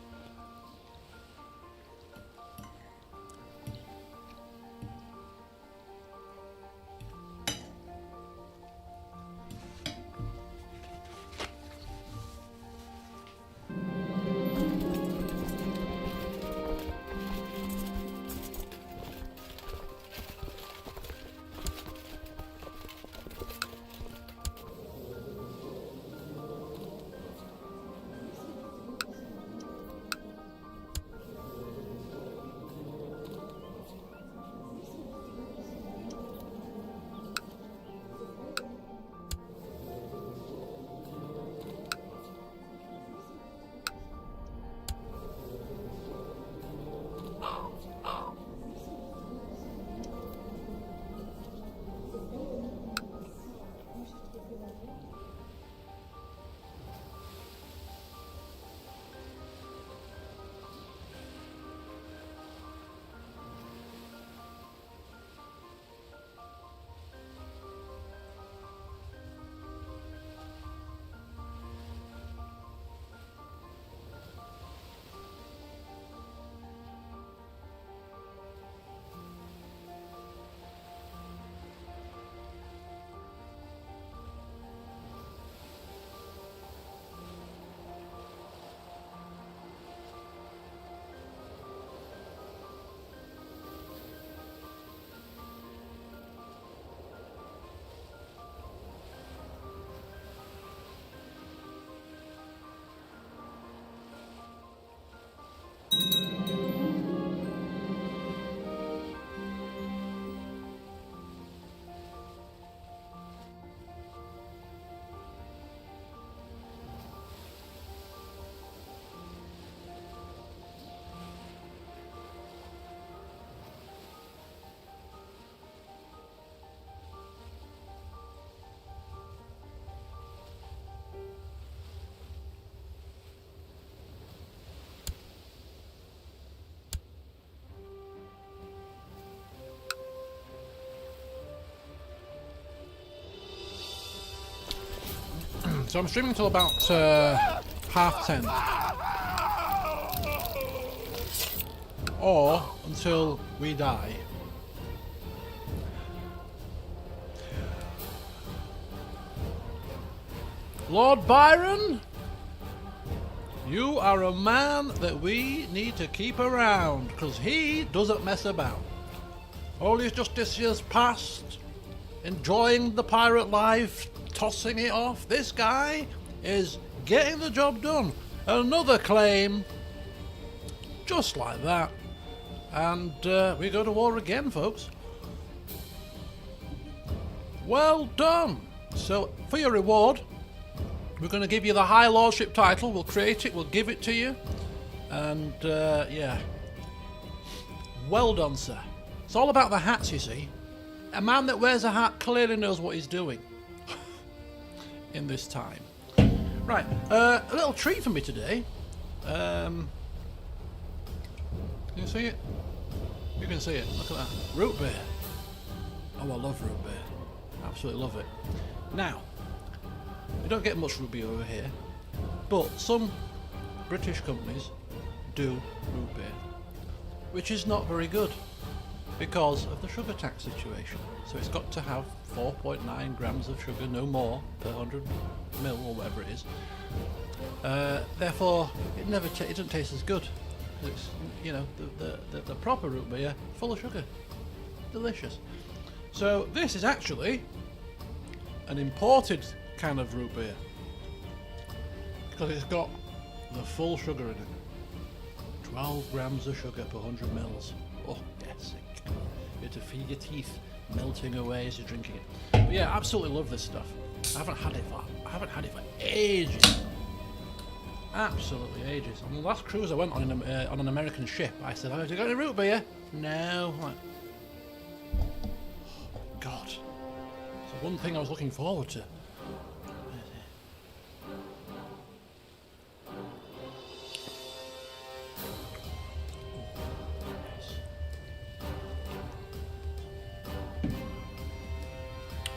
So I'm streaming till about 10:30. Or until we die. Lord Byron, you are a man that we need to keep around, because he doesn't mess about. All his justiciars past, enjoying the pirate life, tossing it off. This guy is getting the job done. Another claim, just like that. And we go to war again, folks. Well done. So, for your reward, we're going to give you the High Lordship title. We'll create it, we'll give it to you. And, yeah. Well done, sir. It's all about the hats, you see. A man that wears a hat clearly knows what he's doing. In this time. Right, a little treat for me today. Can you see it? You can see it, look at that. Root beer. Oh, I love root beer. Absolutely love it. Now, we don't get much root beer over here, but some British companies do root beer, which is not very good. because of the sugar tax situation. So it's got to have 4.9 grams of sugar, no more, per 100 mil or whatever it is. Therefore, it doesn't taste as good. It's, you know, the proper root beer, full of sugar, delicious. So this is actually an imported kind of root beer because it's got the full sugar in it. 12 grams of sugar per 100 mils. Oh yes, bit to feed your teeth, melting away as you're drinking it. But yeah, absolutely love this stuff. I haven't had it for ages. Absolutely ages. On the last cruise I went on an American ship, I said, "Have you got any root beer?" No. I'm like, oh, God. It's the one thing I was looking forward to.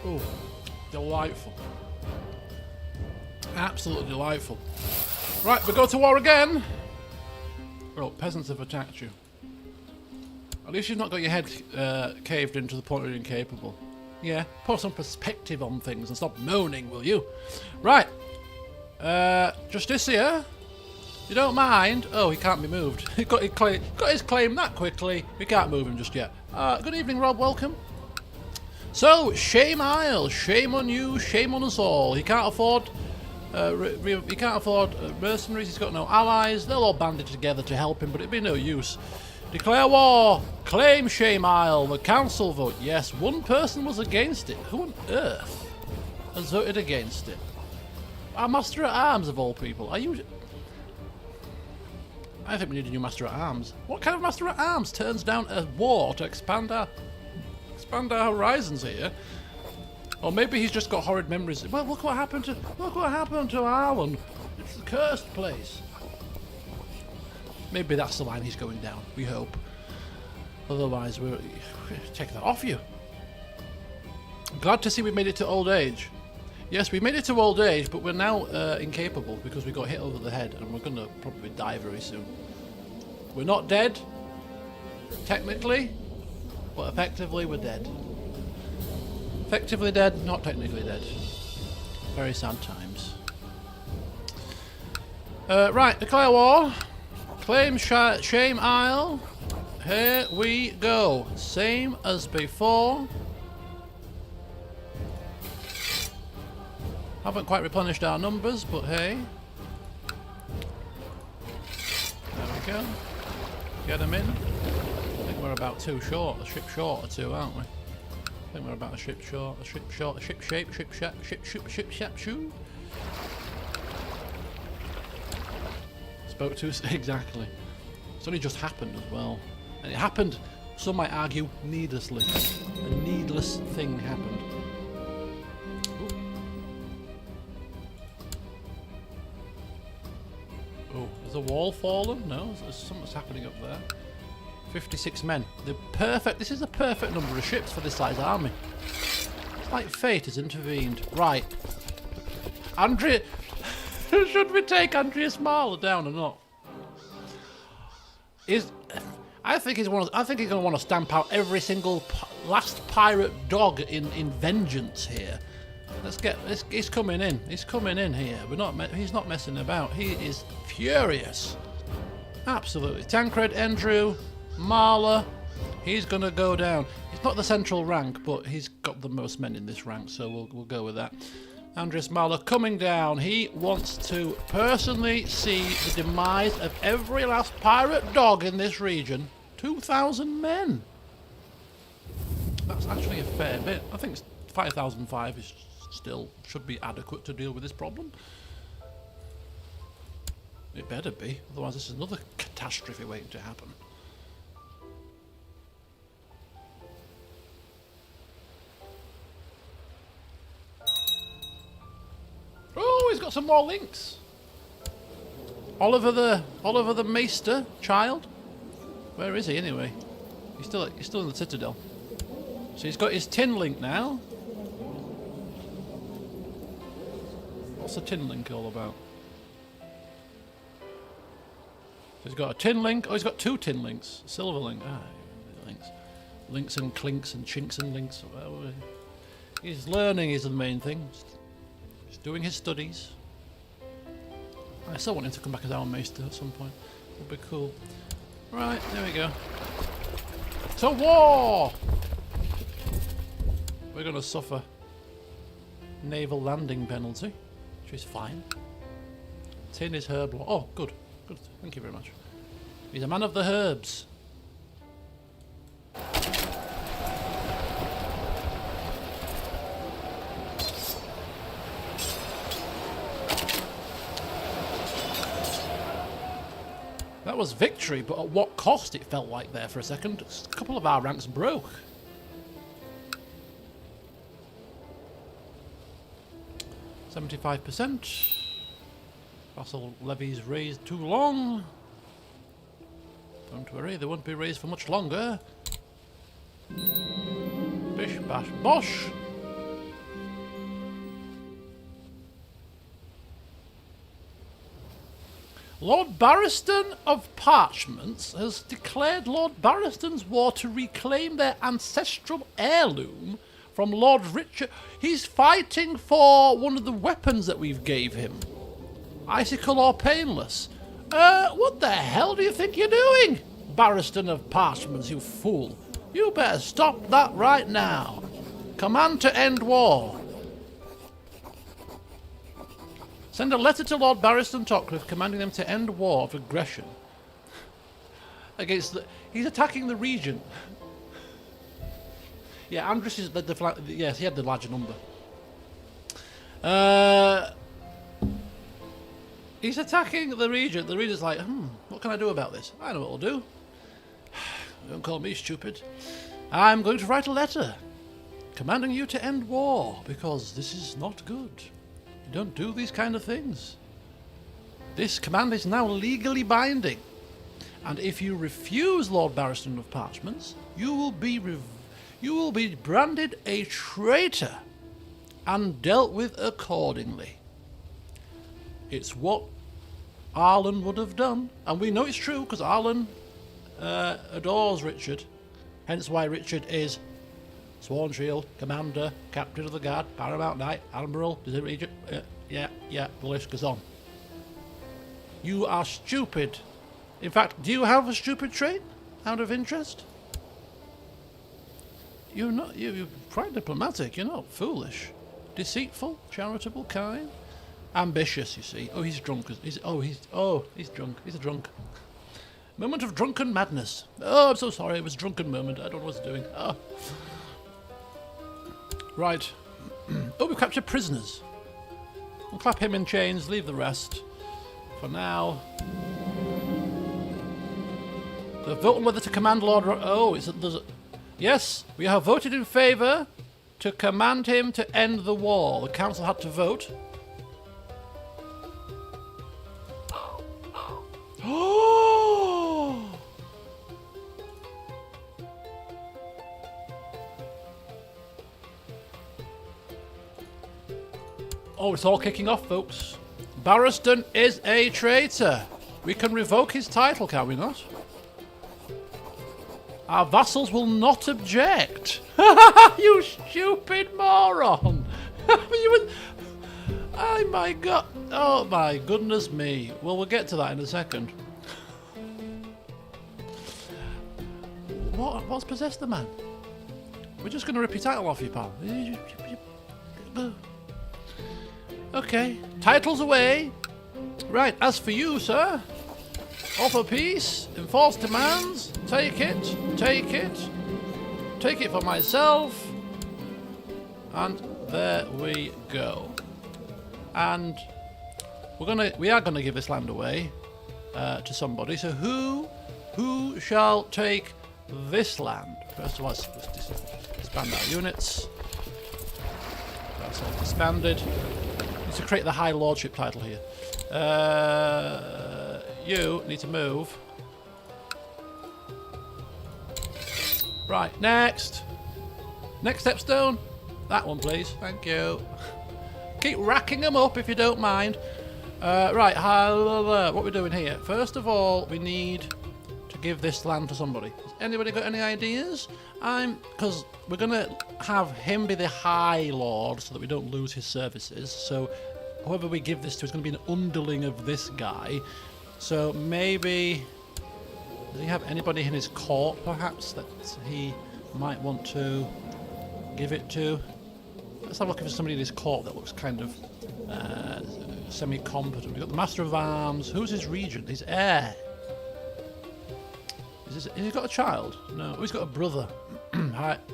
Oh, delightful. Absolutely delightful. Right, we go to war again. Well, peasants have attacked you. At least you've not got your head caved in to the point where you're incapable. Yeah, put some perspective on things and stop moaning, will you? Right. Justicia, you don't mind? Oh, he can't be moved. He got his claim that quickly. We can't move him just yet. Good evening, Rob. Welcome. So, shame Isle, shame on you, shame on us all. He can't afford mercenaries, he's got no allies. They'll all banded together to help him, but it'd be no use. Declare war, claim Shame Isle, the council vote. Yes, one person was against it. Who on earth has voted against it? Our Master at Arms, of all people. Are you... I think we need a new Master at Arms. What kind of Master at Arms turns down a war to expand our horizons here? Or maybe he's just got horrid memories. Well, look what happened to Arlan. It's the cursed place. Maybe that's the line he's going down. We hope. Otherwise, we'll take that off you. Glad to see we made it to old age. Yes, we made it to old age, but we're now incapable because we got hit over the head, and we're going to probably die very soon. We're not dead, technically, but effectively we're dead. Effectively dead, not technically dead. Very sad times. Right, declare war. Claim Shame Isle. Here we go. Same as before. Haven't quite replenished our numbers, but hey. There we go. Get them in. I think we're about two short, a ship short or two, aren't we? I think we're about a ship short, a ship shape, ship shoe. Spoke to us, exactly. It's only just happened as well. And it happened, some might argue, needlessly. A needless thing happened. Oh, has a wall fallen? No, there's something's happening up there. 56 men. This is the perfect number of ships for this size army. It's like fate has intervened. Right. Andrea... Should we take Andreas Marler down or not? I think he's going to want to stamp out every single last pirate dog in vengeance here. He's coming in. He's coming in here. He's not messing about. He is furious. Absolutely. Tancred, Andrew, Marler. He's going to go down. He's not the central rank, but he's got the most men in this rank, so we'll go with that. Andreas Marler coming down. He wants to personally see the demise of every last pirate dog in this region. 2,000 men. That's actually a fair bit. I think 5,005 is still should be adequate to deal with this problem. It better be, otherwise this is another catastrophe waiting to happen. Oh, he's got some more links. Oliver the Maester child. Where is he anyway? He's still in the Citadel. So he's got his tin link now. What's the tin link all about? So he's got a tin link. Oh, he's got two tin links. Silver link. Ah, links. Links and clinks and chinks and links. He's learning is the main thing. He's doing his studies. I still want him to come back as our maester at some point. Would be cool. Right, there we go. To war! We're going to suffer naval landing penalty, which is fine. Tin is herb law. Oh, good. Good. Thank you very much. He's a man of the herbs. That was victory, but at what cost it felt like there for a second. A couple of our ranks broke. %. Vassal levies raised too long. Don't worry, they won't be raised for much longer. Bish bash bosh. Lord Barristan of Parchments has declared Lord Barristan's war to reclaim their ancestral heirloom from Lord Richard. He's fighting for one of the weapons that we've gave him. Icicle or painless. What the hell do you think you're doing? Barristan of Parchments, you fool. You better stop that right now. Command to end war. Send a letter to Lord Barristan Topcliffe commanding them to end war of aggression. Against the... He's attacking the region. Yeah, Andrus is the yes, he had the larger number. He's attacking the region. The region's like, what can I do about this? I know what I'll do. Don't call me stupid. I'm going to write a letter commanding you to end war because this is not good. You don't do these kind of things. This command is now legally binding. And if you refuse Lord Barristan of Parchments, you will be branded a traitor and dealt with accordingly. It's what Arlan would have done. And we know it's true because Arlan adores Richard. Hence why Richard is Sworn Shield, Commander, Captain of the Guard, Paramount Knight, Admiral, Regent. Yeah, the list goes on. You are stupid. In fact, do you have a stupid trait out of interest? You're quite diplomatic, you're not foolish. Deceitful, charitable, kind. Ambitious, you see. Oh, he's drunk. He's drunk. He's a drunk. Moment of drunken madness. Oh, I'm so sorry. It was a drunken moment. I don't know what he's doing. Oh. Right. Oh, we've captured prisoners. We'll clap him in chains, leave the rest. For now. The vote on whether to command Lord... Yes, we have voted in favour to command him to end the war. The council had to vote. Oh, it's all kicking off, folks. Barristan is a traitor. We can revoke his title, can we not? Our vassals will not object. You stupid moron. Oh my god. Oh my goodness me. Well, we'll get to that in a second. What's possessed the man? We're just going to rip your title off you, pal. Okay, titles away. Right, as for you, sir, offer peace, enforce demands, take it for myself, and there we go. And we are gonna give this land away to somebody. So who shall take this land? First of all, let's disband our units. That's all disbanded. Need to create the High Lordship title here. You need to move. Right, next. Next stepstone. That one, please. Thank you. Keep racking them up if you don't mind. Right, what are we doing here? First of all, we need to give this land to somebody. Anybody got any ideas? Because we're going to have him be the High Lord so that we don't lose his services. So whoever we give this to is going to be an underling of this guy. So maybe... Does he have anybody in his court, perhaps, that he might want to give it to? Let's have a look for somebody in his court that looks kind of semi-competent. We've got the Master of Arms. Who's his regent? His heir. Has he got a child? No. Oh, he's got a brother.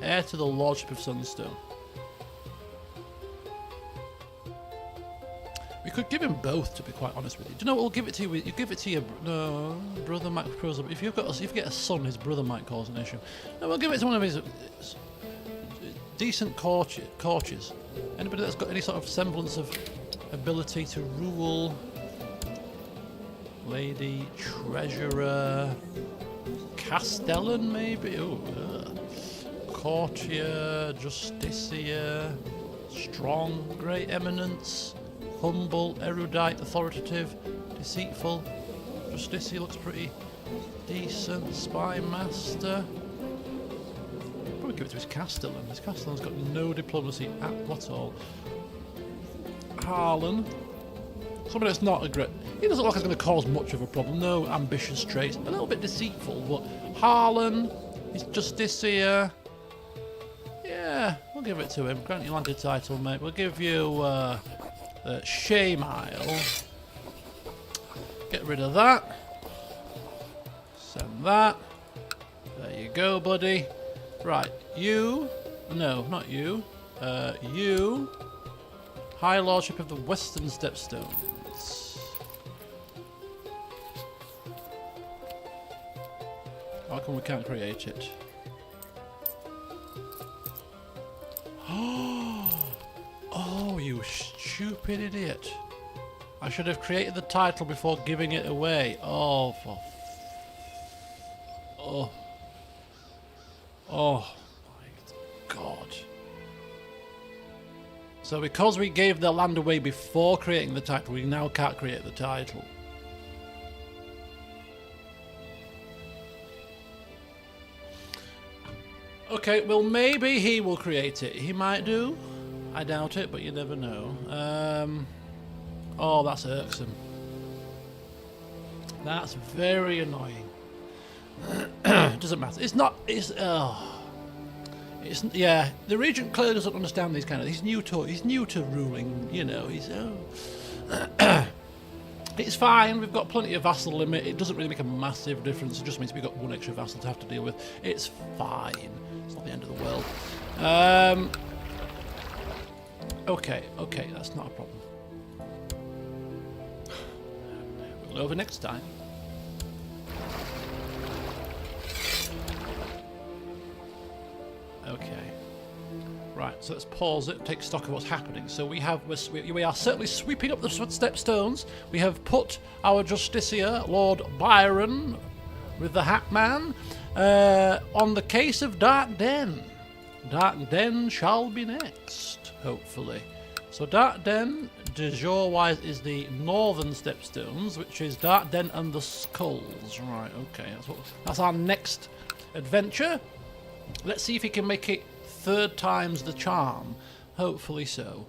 Heir to the Lordship of Sunstone. We could give him both, to be quite honest with you. Do you know what? We'll give it to you. You give it to your brother might cause. If you get a son, his brother might cause an issue. No, we'll give it to one of his decent courtiers. Anybody that's got any sort of semblance of ability to rule. Lady Treasurer Castellan, maybe. Oh, courtier, justiciar, strong, great eminence. Humble, erudite, authoritative, deceitful. Justiciar looks pretty decent. Spy master. Probably give it to his Castellan. His Castellan's got no diplomacy at all. Arlan. Somebody that's not a great... He doesn't look like he's going to cause much of a problem. No ambitious traits. A little bit deceitful, but Arlan, he's Justiciar. Yeah, we'll give it to him. Grant you landed title, mate. We'll give you... Shaymile. Get rid of that. Send that. There you go, buddy. Right, you. No, not you. You. High Lordship of the Western Stepstones. How come we can't create it? Oh, you stupid idiot. I should have created the title before giving it away. Oh, oh. Oh, my God. So because we gave the land away before creating the title, we now can't create the title. Okay, well maybe he will create it. He might do. I doubt it, but you never know. Oh, that's irksome. That's very annoying. Doesn't matter. It's not. It's. It's. Yeah. The regent clearly doesn't understand these kind of. He's new to ruling. You know. He's. It's fine. We've got plenty of vassal limit. It doesn't really make a massive difference. It just means we've got one extra vassal to have to deal with. It's fine. It's not the end of the world. Okay, that's not a problem. We'll over next time. Okay. Right, so let's pause it and take stock of what's happening. So we are certainly sweeping up the stepstones. We have put our Justiciar, Lord Byron, with the Hat Man, on the case of Dark Den. Dark Den shall be next, hopefully. So Dark Den, de jure wise, is the northern stepstones, which is Dark Den and the Skulls. Right, okay, that's our next adventure. Let's see if he can make it 3rd time's the charm. Hopefully so.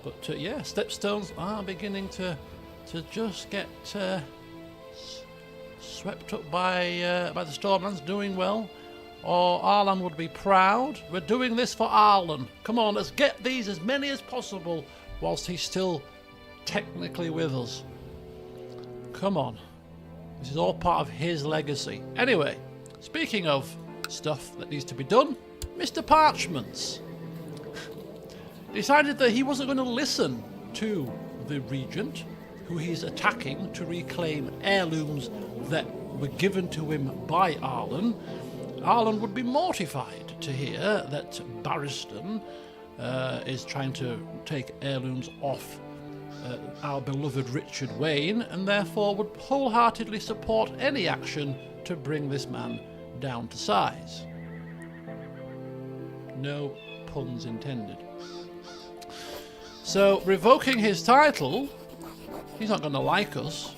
But yeah, stepstones are beginning to just get swept up by the Stormlands. Doing well. Or Arlan would be proud. We're doing this for Arlan. Come on, let's get these as many as possible whilst he's still technically with us. Come on. This is all part of his legacy. Anyway, speaking of stuff that needs to be done, Mr. Parchments decided that he wasn't going to listen to the regent, who he's attacking to reclaim heirlooms that were given to him by Arlan. Arlan would be mortified to hear that Barristan is trying to take heirlooms off our beloved Richard Wayne, and therefore would wholeheartedly support any action to bring this man down to size. No puns intended. So, revoking his title, he's not going to like us,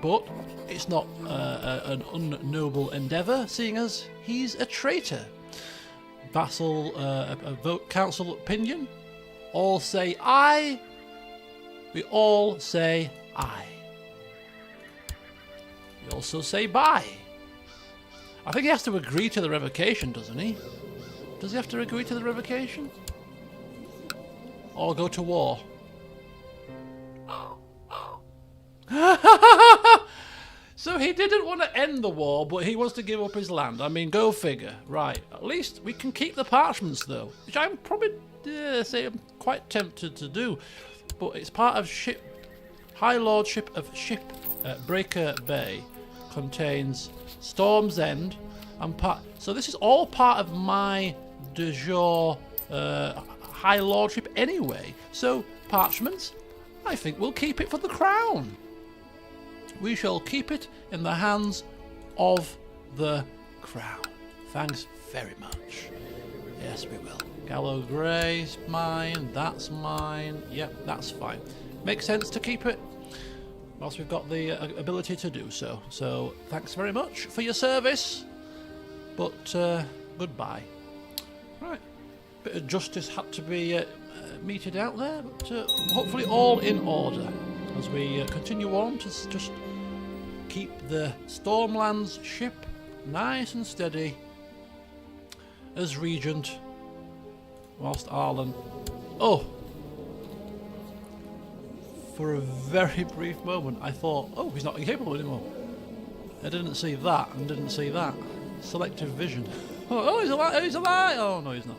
but it's not an unnoble endeavour, seeing as he's a traitor. Vassal, a vote council opinion. All say aye. We all say aye. We also say bye. I think he has to agree to the revocation, doesn't he? Does he have to agree to the revocation? Or go to war? So he didn't want to end the war, but he wants to give up his land. I mean, go figure. Right. At least we can keep the parchments, though, which I'm probably say I'm quite tempted to do. But it's part of High Lordship of Breaker Bay. Contains Storm's End and part. So this is all part of my de jure High Lordship anyway. So parchments, I think we'll keep it for the crown. We shall keep it in the hands of the crown. Thanks very much. Yes, we will. Gallows Grey's mine. That's mine. Yep, that's fine. Makes sense to keep it whilst we've got the ability to do so. So thanks very much for your service. But goodbye. Right. Bit of justice had to be meted out there, but hopefully all in order as we continue on to just keep the Stormlands ship nice and steady as regent, whilst Arlan... Oh! For a very brief moment I thought, oh, he's not capable anymore. I didn't see that and didn't see that. Selective vision. Oh, he's alive! He's alive! Oh, no, he's not.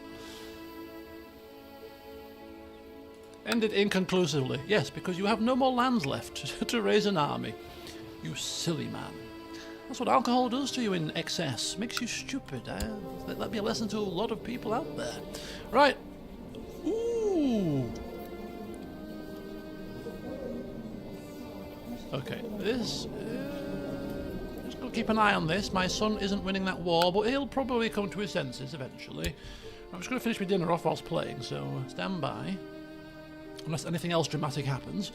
Ended inconclusively. Yes, because you have no more lands left to raise an army. You silly man. That's what alcohol does to you in excess. Makes you stupid. Let that be a lesson to a lot of people out there. Right. Ooh. Okay, this... just got to keep an eye on this. My son isn't winning that war, but he'll probably come to his senses eventually. I'm just going to finish my dinner off whilst playing, so stand by. Unless anything else dramatic happens.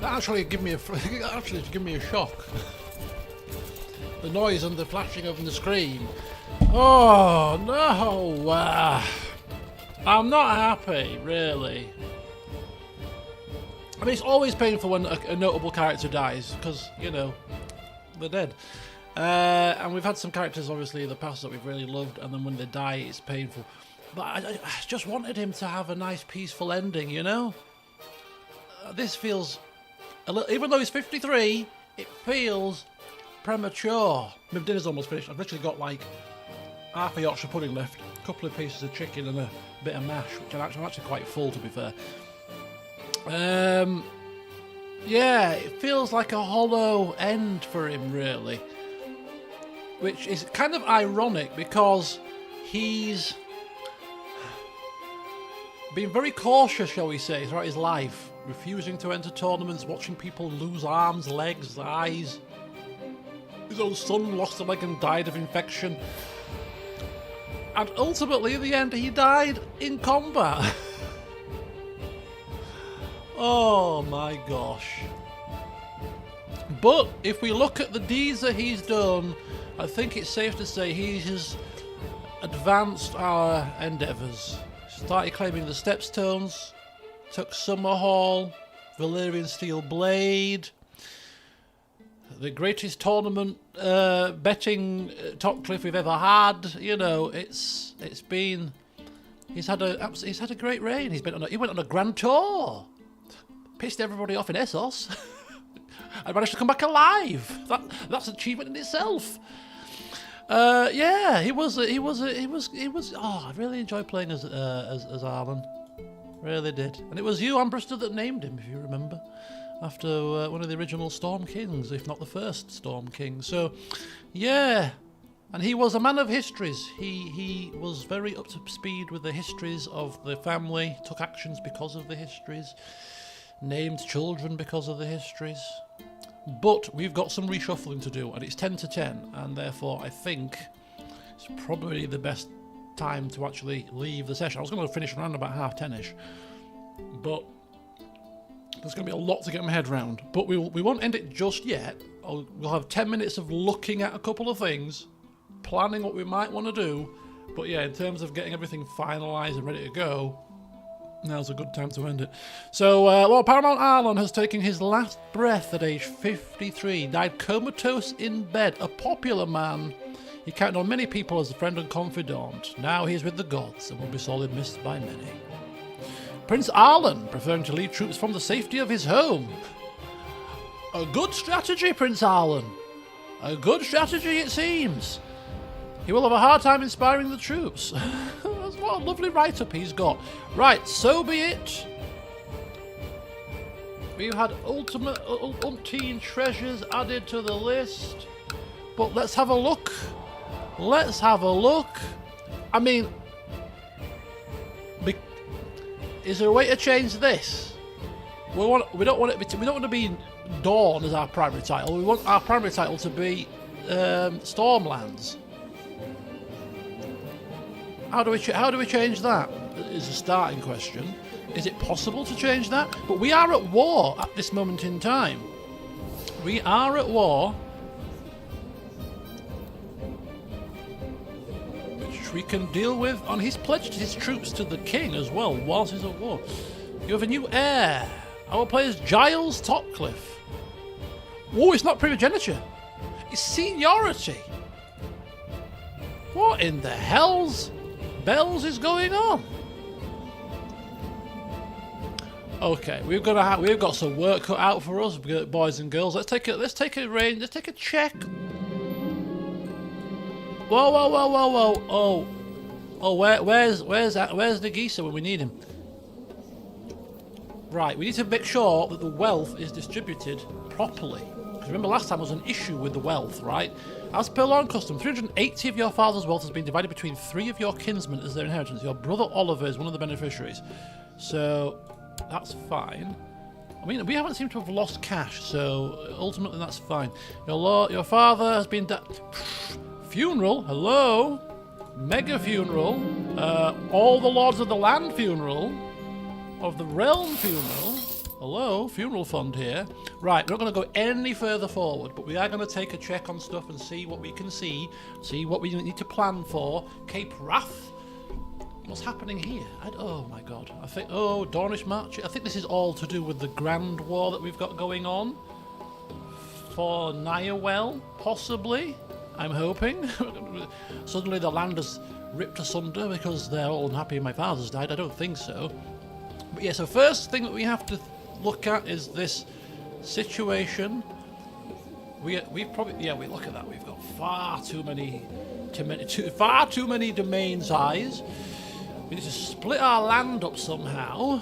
That actually give me a shock. The noise and the flashing of the screen. Oh no! I'm not happy, really. I mean, it's always painful when a notable character dies, because, you know, they're dead. And we've had some characters, obviously, in the past that we've really loved, and then when they die, it's painful. But I just wanted him to have a nice, peaceful ending, you know? This feels... even though he's 53, it feels premature. My dinner's almost finished. I've literally got, like, half a Yorkshire pudding left, a couple of pieces of chicken and a bit of mash, which I'm actually quite full, to be fair. Yeah, it feels like a hollow end for him, really. Which is kind of ironic, because he's been very cautious, shall we say, throughout his life. Refusing to enter tournaments, watching people lose arms, legs, eyes. His own son lost a leg and died of infection. And ultimately, in the end, he died in combat. Oh my gosh. But if we look at the deeds that he's done, I think it's safe to say he has advanced our endeavours. Started claiming the Stepstones, took Summer Hall, Valyrian Steel Blade, the greatest tournament betting top cliff we've ever had. You know, it's been... He's had a great reign. He went on a grand tour. Pissed everybody off in Essos. I managed to come back alive. That's an achievement in itself. Yeah, he was. Oh, I really enjoyed playing as Arlan. Really did. And it was you, Ambrister, that named him, if you remember, after one of the original Storm Kings, if not the first Storm King. So, yeah. And he was a man of histories. He was very up to speed with the histories of the family, took actions because of the histories, named children because of the histories. But we've got some reshuffling to do, and it's 10 to 10, and therefore I think it's probably the best time to actually leave the session. I was going to finish around about 10:30ish, but there's going to be a lot to get my head round. But we won't end it just yet. We'll have 10 minutes of looking at a couple of things, planning what we might want to do. But yeah, in terms of getting everything finalised and ready to go, Now's a good time to end it. So, Lord Paramount Arlan has taken his last breath at age 53, died comatose in bed, a popular man. He counted on many people as a friend and confidant. Now he is with the gods and will be sorely missed by many. Prince Arlan, preferring to lead troops from the safety of his home. A good strategy, Prince Arlan. A good strategy, it seems. He will have a hard time inspiring the troops. What a lovely write-up he's got. Right, so be it. We've had umpteen treasures added to the list. But let's have a look. Let's have a look. I mean, is there a way to change this? We don't want to be Dawn as our primary title. We want our primary title to be Stormlands. How do we change that? Is a starting question. Is it possible to change that? But we are at war at this moment in time. We are at war, which we can deal with. And he's pledged his troops to the king as well whilst he's at war. You have a new heir. Our player is Giles Topcliffe. Oh, it's not primogeniture. It's seniority. What in the hell's bells is going on? Okay, we've got some work cut out for us, boys and girls. Let's take a check. Whoa. Where's the geezer when we need him? Right, we need to make sure that the wealth is distributed properly. Because remember last time there was an issue with the wealth, right? As per law and custom, 380 of your father's wealth has been divided between 3 of your kinsmen as their inheritance. Your brother Oliver is one of the beneficiaries. So, that's fine. I mean, we haven't seemed to have lost cash, so ultimately that's fine. Your father has been... funeral? Hello? Mega funeral? All the lords of the land funeral? Of the realm funeral? Hello? Funeral fund here. Right, we're not going to go any further forward, but we are going to take a check on stuff and see what we can see what we need to plan for. Cape Wrath? What's happening here? Oh my god. I think... Oh, Dornish March. I think this is all to do with the Grand War that we've got going on. For Nirewell, possibly. I'm hoping. Suddenly the land has ripped asunder because they're all unhappy my father's died. I don't think so. But yeah, so first thing that we have to look at is this situation. We probably... Yeah, we look at that. We've got far too many domain size. We need to split our land up somehow,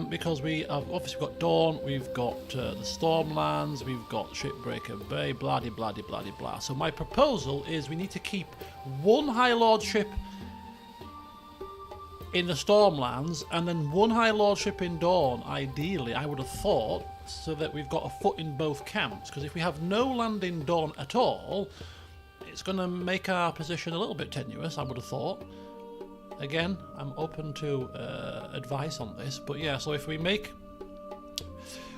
because we have obviously got Dawn, we've got the Stormlands, we've got Shipbreaker Bay, blah de blah de blah de blah. So my proposal is we need to keep one High Lordship in the Stormlands and then one High Lordship in Dawn, ideally, I would have thought, so that we've got a foot in both camps. Because if we have no land in Dawn at all, it's going to make our position a little bit tenuous, I would have thought. Again, I'm open to advice on this, but yeah, so if we make...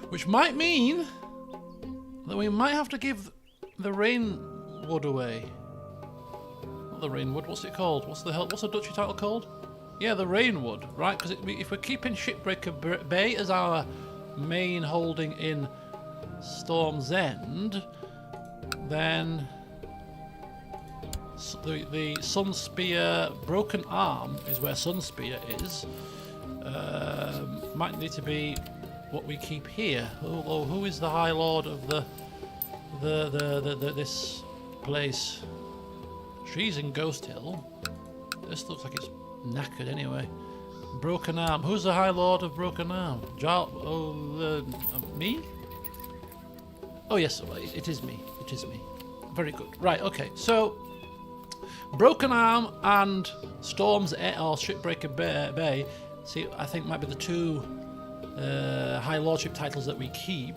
Which might mean that we might have to give the Rainwood away. Not the Rainwood, what's it called? What's the duchy title called? Yeah, the Rainwood, right? Because if we're keeping Shipbreaker Bay as our main holding in Storm's End, then... The Sunspear Broken Arm is where Sunspear is. Might need to be what we keep here. Oh, who is the High Lord of this place? She's in Ghost Hill. This looks like it's knackered anyway. Broken Arm. Who's the High Lord of Broken Arm? Me? Oh yes, it is me. It is me. Very good. Right. Okay. So. Broken Arm and Storm's or Shipbreaker Bay, see, I think might be the two High Lordship titles that we keep,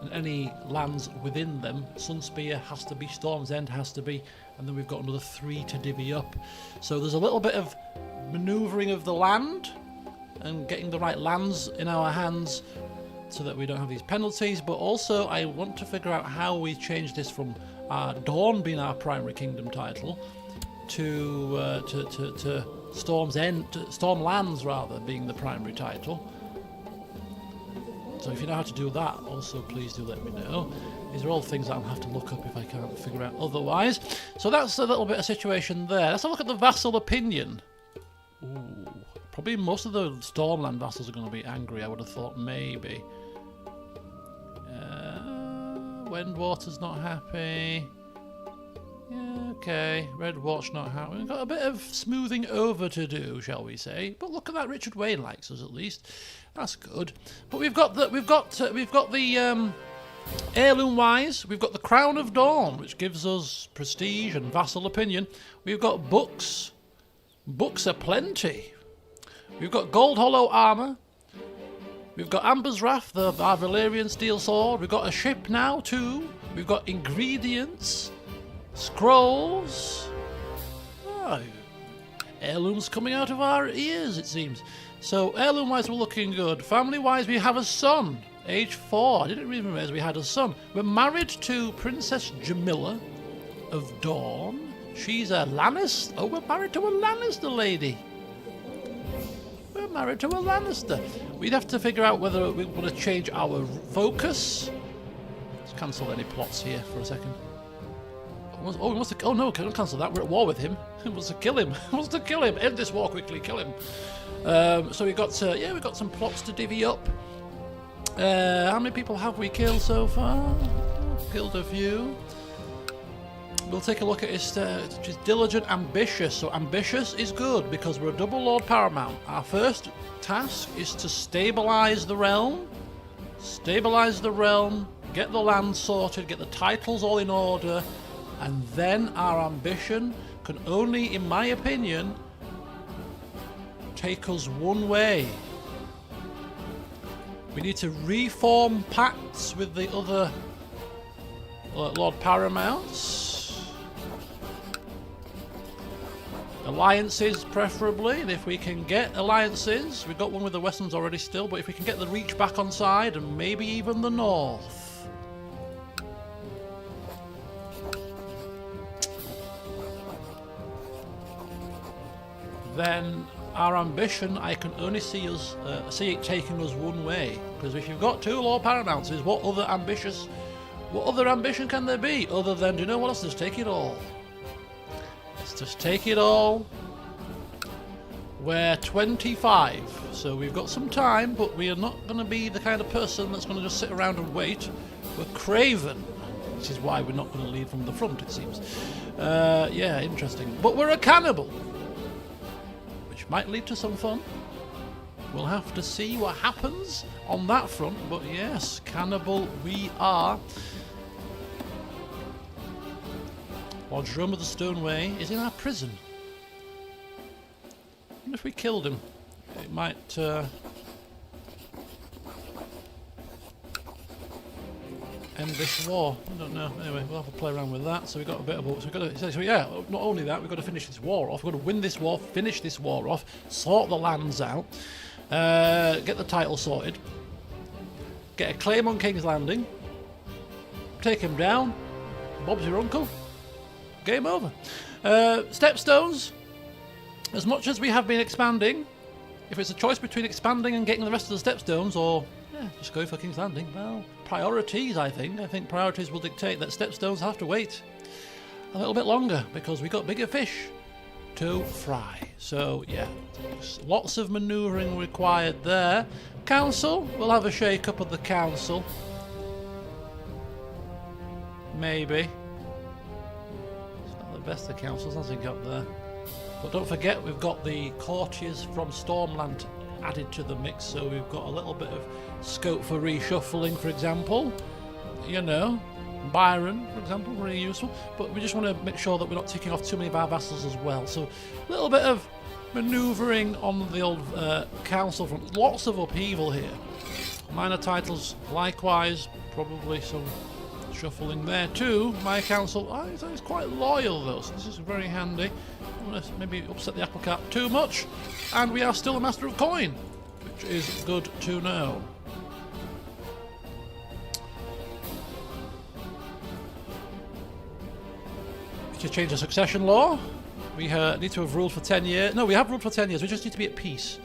and any lands within them. Sunspear has to be, Storm's End has to be, and then we've got another 3 to divvy up. So there's a little bit of manoeuvring of the land and getting the right lands in our hands so that we don't have these penalties, but also I want to figure out how we change this from Dawn being our primary kingdom title to Storm's End, Stormlands rather, being the primary title. So if you know how to do that, also please do let me know. These are all things that I'll have to look up if I can't figure out otherwise. So that's a little bit of situation there. Let's have a look at the vassal opinion. Ooh, probably most of the Stormland vassals are going to be angry, I would have thought, maybe. Windwater's not happy. Yeah, okay. Redwatch not happy. We've got a bit of smoothing over to do, shall we say? But look at that, Richard Wayne likes us at least. That's good. But we've got the heirloom wise. We've got the Crown of Dawn, which gives us prestige and vassal opinion. We've got books. Books are plenty. We've got Gold Hollow armor. We've got Amber's Wrath, our Valyrian steel sword. We've got a ship now too. We've got ingredients. Scrolls. Oh, heirlooms coming out of our ears, it seems. So, heirloom wise, we're looking good. Family wise, we have a son, age 4. I didn't even realize we had a son. We're married to Princess Jamila of Dawn. She's a Lannister. Oh, we're married to a Lannister lady. We're married to a Lannister. We'd have to figure out whether we want to change our focus. Let's cancel any plots here for a second. Oh, he wants to. Oh no, can't cancel that. We're at war with him. He wants to kill him. He wants to kill him. End this war quickly. Kill him. So we got. Yeah, we got some plots to divvy up. How many people have we killed so far? Killed a few. We'll take a look at his. She's diligent, ambitious. So ambitious is good because we're a double Lord Paramount. Our first task is to stabilize the realm. Stabilize the realm. Get the land sorted. Get the titles all in order. And then our ambition can only, in my opinion, take us one way. We need to reform pacts with the other Lord Paramounts. Alliances, preferably. And if we can get alliances, we've got one with the Westerns already still, but if we can get the Reach back on side, and maybe even the North. Then our ambition, I can only see it taking us one way. Because if you've got 2 Lord Paramounts, what other ambition can there be other than, do you know what, let's just take it all. Let's just take it all. We're 25, so we've got some time, but we are not going to be the kind of person that's going to just sit around and wait. We're craven, which is why we're not going to lead from the front, it seems. Yeah, interesting. But we're a cannibal. Might lead to some fun. We'll have to see what happens on that front, but yes, cannibal we are. Lord Jerome of the Stoneway is in our prison. I wonder if we killed him. It might end this war. I don't know. Anyway, we'll have to play around with that. So we've got a bit of. So we've got to. So yeah, not only that, we've got to finish this war off. We've got to win this war, finish this war off, sort the lands out, get the title sorted, get a claim on King's Landing, take him down. Bob's your uncle. Game over. Stepstones. As much as we have been expanding, if it's a choice between expanding and getting the rest of the stepstones, or just go for King's Landing, well, priorities, I think priorities will dictate that stepstones have to wait a little bit longer because we got bigger fish to fry. So yeah, lots of manoeuvring required there. Council, we'll have a shake up of the council. Maybe. It's not the best of councils, has he got there? But don't forget, we've got the courtiers from Stormland added to the mix, so we've got a little bit of scope for reshuffling, for example. You know, Byron, for example, really useful. But we just want to make sure that we're not ticking off too many of our vassals as well. So a little bit of manoeuvring on the old council front. Lots of upheaval here. Minor titles, likewise, probably some shuffling there too. My council, he's quite loyal though, so this is very handy. I want to maybe upset the apple cart too much. And we are still a master of coin, which is good to know. We should change the succession law. We need to have ruled for 10 years. No, we have ruled for 10 years. We just need to be at peace.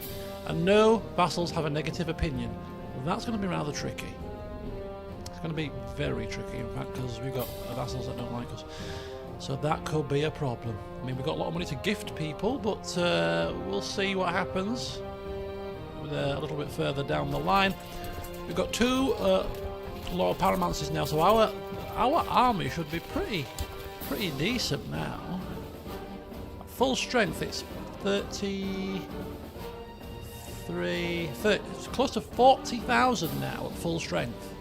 And no vassals have a negative opinion. Well, that's going to be rather tricky. It's going to be very tricky, in fact, because we've got vassals that don't like us. So that could be a problem. I mean, we've got a lot of money to gift people, but we'll see what happens a little bit further down the line. We've got 2 Lord Paramounces now, so our army should be pretty decent now. At full strength, it's 30, it's close to 40,000 now at full strength.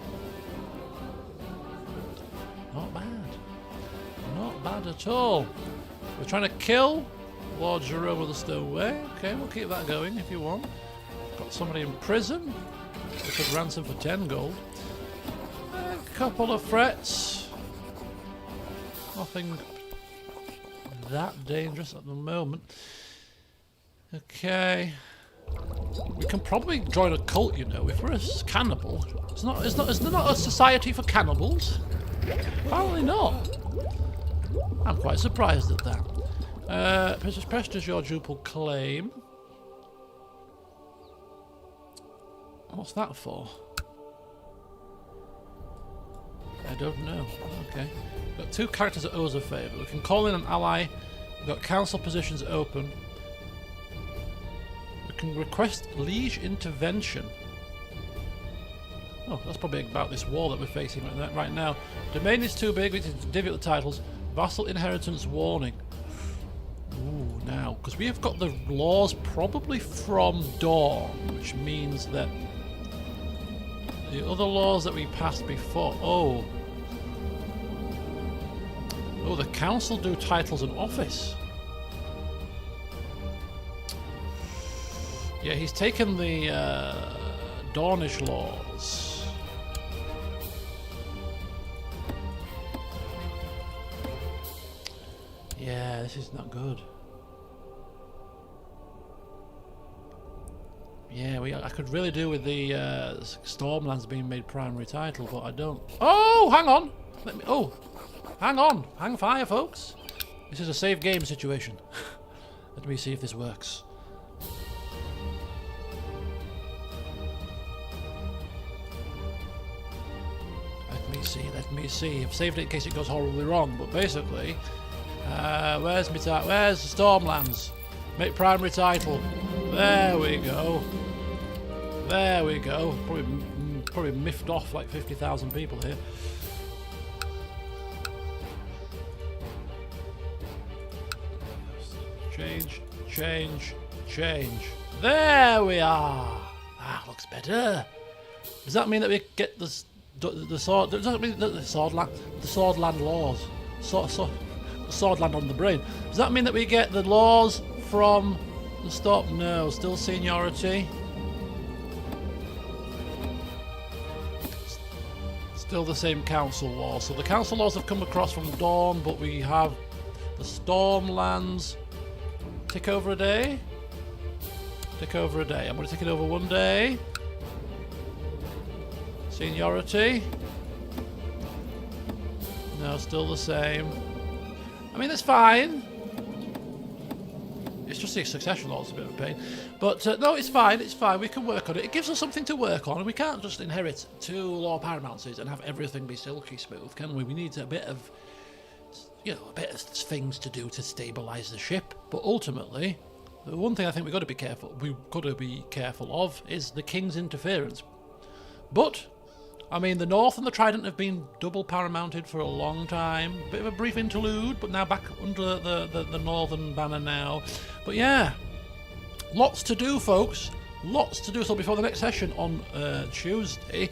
Not bad. Not bad at all. We're trying to kill Lord Jerome of the Stowaway. Okay, we'll keep that going if you want. Got somebody in prison. We could ransom for 10 gold. A couple of threats. Nothing that dangerous at the moment. Okay. We can probably join a cult, you know, if we're a cannibal. Is there not a society for cannibals? Apparently not. I'm quite surprised at that. Prestigious your ducal claim. What's that for? I don't know. Okay. We've got 2 characters that owe us a favour. We can call in an ally. We've got council positions open. We can request liege intervention. Oh, that's probably about this war that we're facing right now. Domain is too big. We need to divvy up the titles. Vassal inheritance warning. Ooh, now, because we have got the laws probably from Dawn, which means that the other laws that we passed before. Oh, the council do titles and office. Yeah, he's taken the Dawnish laws. Yeah, this is not good. Yeah, I could really do with the Stormlands being made primary title, but I don't. Oh, hang on! Hang on! Hang fire, folks! This is a save game situation. Let me see if this works. Let me see. I've saved it in case it goes horribly wrong, but basically, where's the Stormlands? Make primary title. There we go. There we go. Probably miffed off like 50,000 people here. Change. There we are. Ah, looks better. Does that mean that we get the sword? Does that mean that the Swordland laws? Swordland on the brain. Does that mean that we get the laws from the stop? No, still seniority. Still the same council laws. So the council laws have come across from Dawn, but we have the Stormlands. Tick over a day. Tick over a day. I'm going to tick it over one day. Seniority. No, still the same. I mean, it's fine. It's just the succession law is a bit of a pain. But no, it's fine. It's fine. We can work on it. It gives us something to work on. We can't just inherit 2 Lord Paramounces and have everything be silky smooth, can we? We need a bit of, a bit of things to do to stabilise the ship. But ultimately, the one thing I think we've got to be careful of is the King's interference. But I mean, the North and the Trident have been double paramounted for a long time. Bit of a brief interlude, but now back under the Northern banner now. But yeah, lots to do, folks. Lots to do. So before the next session on Tuesday,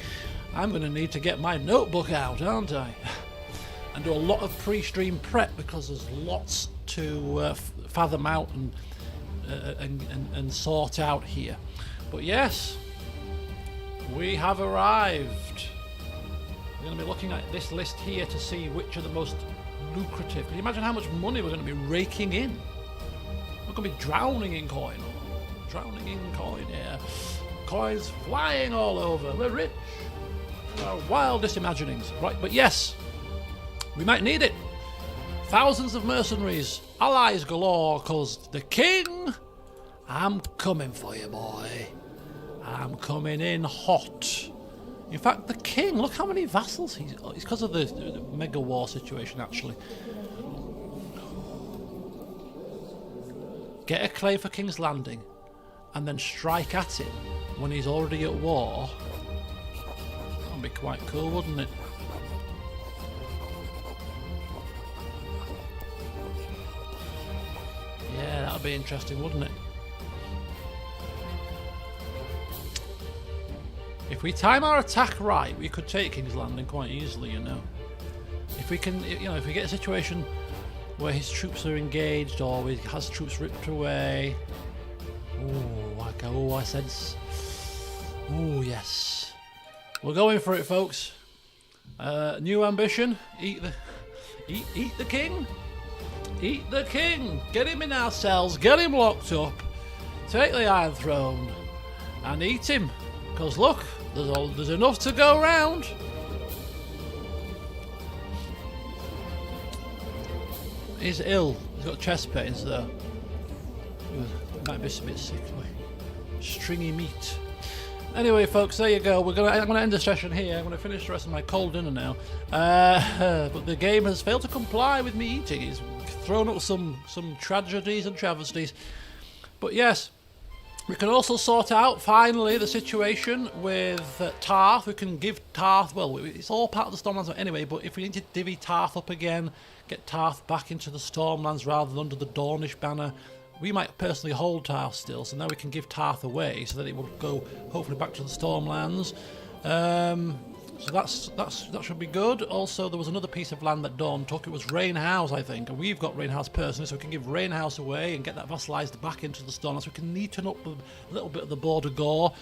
I'm going to need to get my notebook out, aren't I? And do a lot of pre-stream prep, because there's lots to fathom out and sort out here. But yes, we have arrived. We're going to be looking at this list here to see which are the most lucrative. Can you imagine how much money we're going to be raking in? We're going to be drowning in coin. Drowning in coin, yeah. Coins flying all over. We're rich. Our wildest imaginings. Right, but yes, we might need it. thousands of mercenaries, allies galore, cause the king, I'm coming for you, boy. I'm coming in hot. In fact, the king, look how many vassals he's... It's because of the mega war situation, actually. Get a claim for King's Landing, and then strike at him when he's already at war. That'd be quite cool, wouldn't it? Yeah, that'd be interesting, wouldn't it? If we time our attack right, we could take King's Landing quite easily, you know. If we can, you know, if we get a situation where his troops are engaged or he has troops ripped away. Oh, I sense. Oh, yes. We're going for it, folks. New ambition. Eat the king. Eat the king. Get him in our cells. Get him locked up. Take the Iron Throne and eat him. Because look, there's enough to go round. He's ill. He's got chest pains though. Might be a bit sickly. Stringy meat. Anyway, folks, there you go. I'm gonna end the session here. I'm gonna finish the rest of my cold dinner now. But the game has failed to comply with me eating. It's thrown up some tragedies and travesties. But yes. We can also sort out, finally, the situation with Tarth. We can give Tarth, well, it's all part of the Stormlands anyway, but if we need to divvy Tarth up again, get Tarth back into the Stormlands rather than under the Dornish banner, we might personally hold Tarth still, so now we can give Tarth away so that it will go, hopefully, back to the Stormlands. So that should be good. Also, there was another piece of land that Dawn took. It was Rainhouse, I think, and we've got Rainhouse personally, so we can give Rainhouse away and get that vassalised back into the Stormlands. So we can neaten up a little bit of the border gore.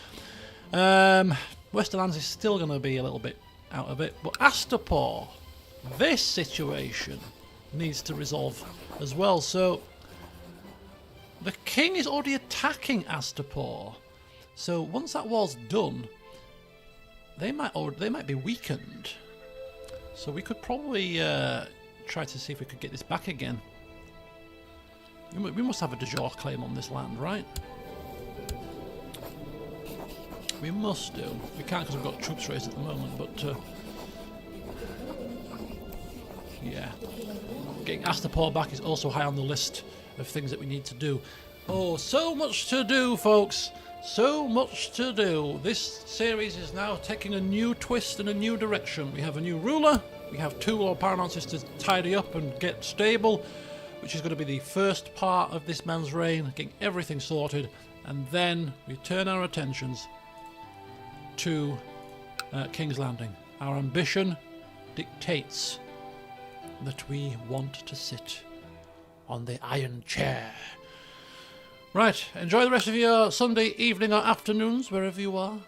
Westerlands is still going to be a little bit out of it, but Astapor, this situation needs to resolve as well. So the king is already attacking Astapor. So once that war's done, they might be weakened, so we could probably try to see if we could get this back again. We must have a de jure claim on this land, right? We must do. We can't because we've got troops raised at the moment, but yeah. Getting Astapor back is also high on the list of things that we need to do. Oh, so much to do, folks! So much to do. This series is now taking a new twist and a new direction. We have a new ruler, we have 2 Lord Paramounts to tidy up and get stable, which is going to be the first part of this man's reign, getting everything sorted, and then we turn our attentions to King's Landing. Our ambition dictates that we want to sit on the Iron Chair. Right, enjoy the rest of your Sunday evening or afternoons, wherever you are.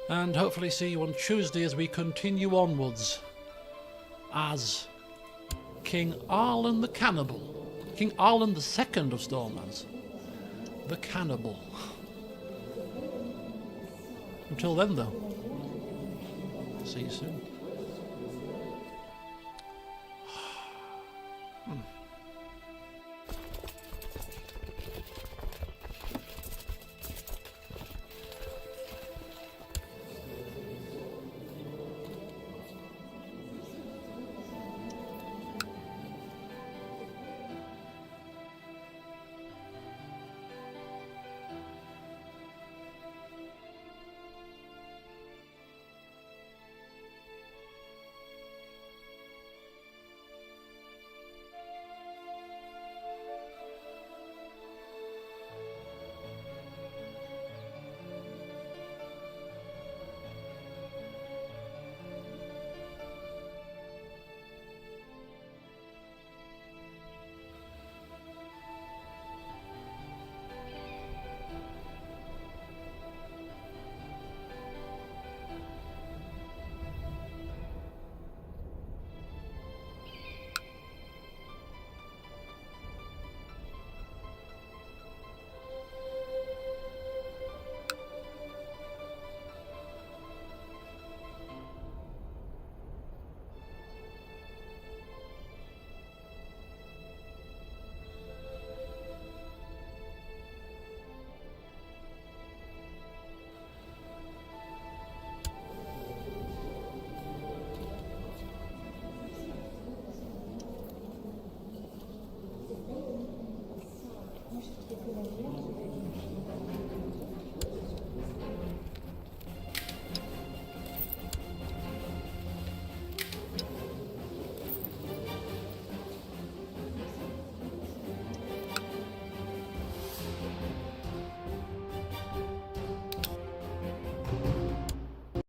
And hopefully see you on Tuesday as we continue onwards as King Arlan the Cannibal. King Arlan the Second of Stormlands. The Cannibal. Until then, though, see you soon.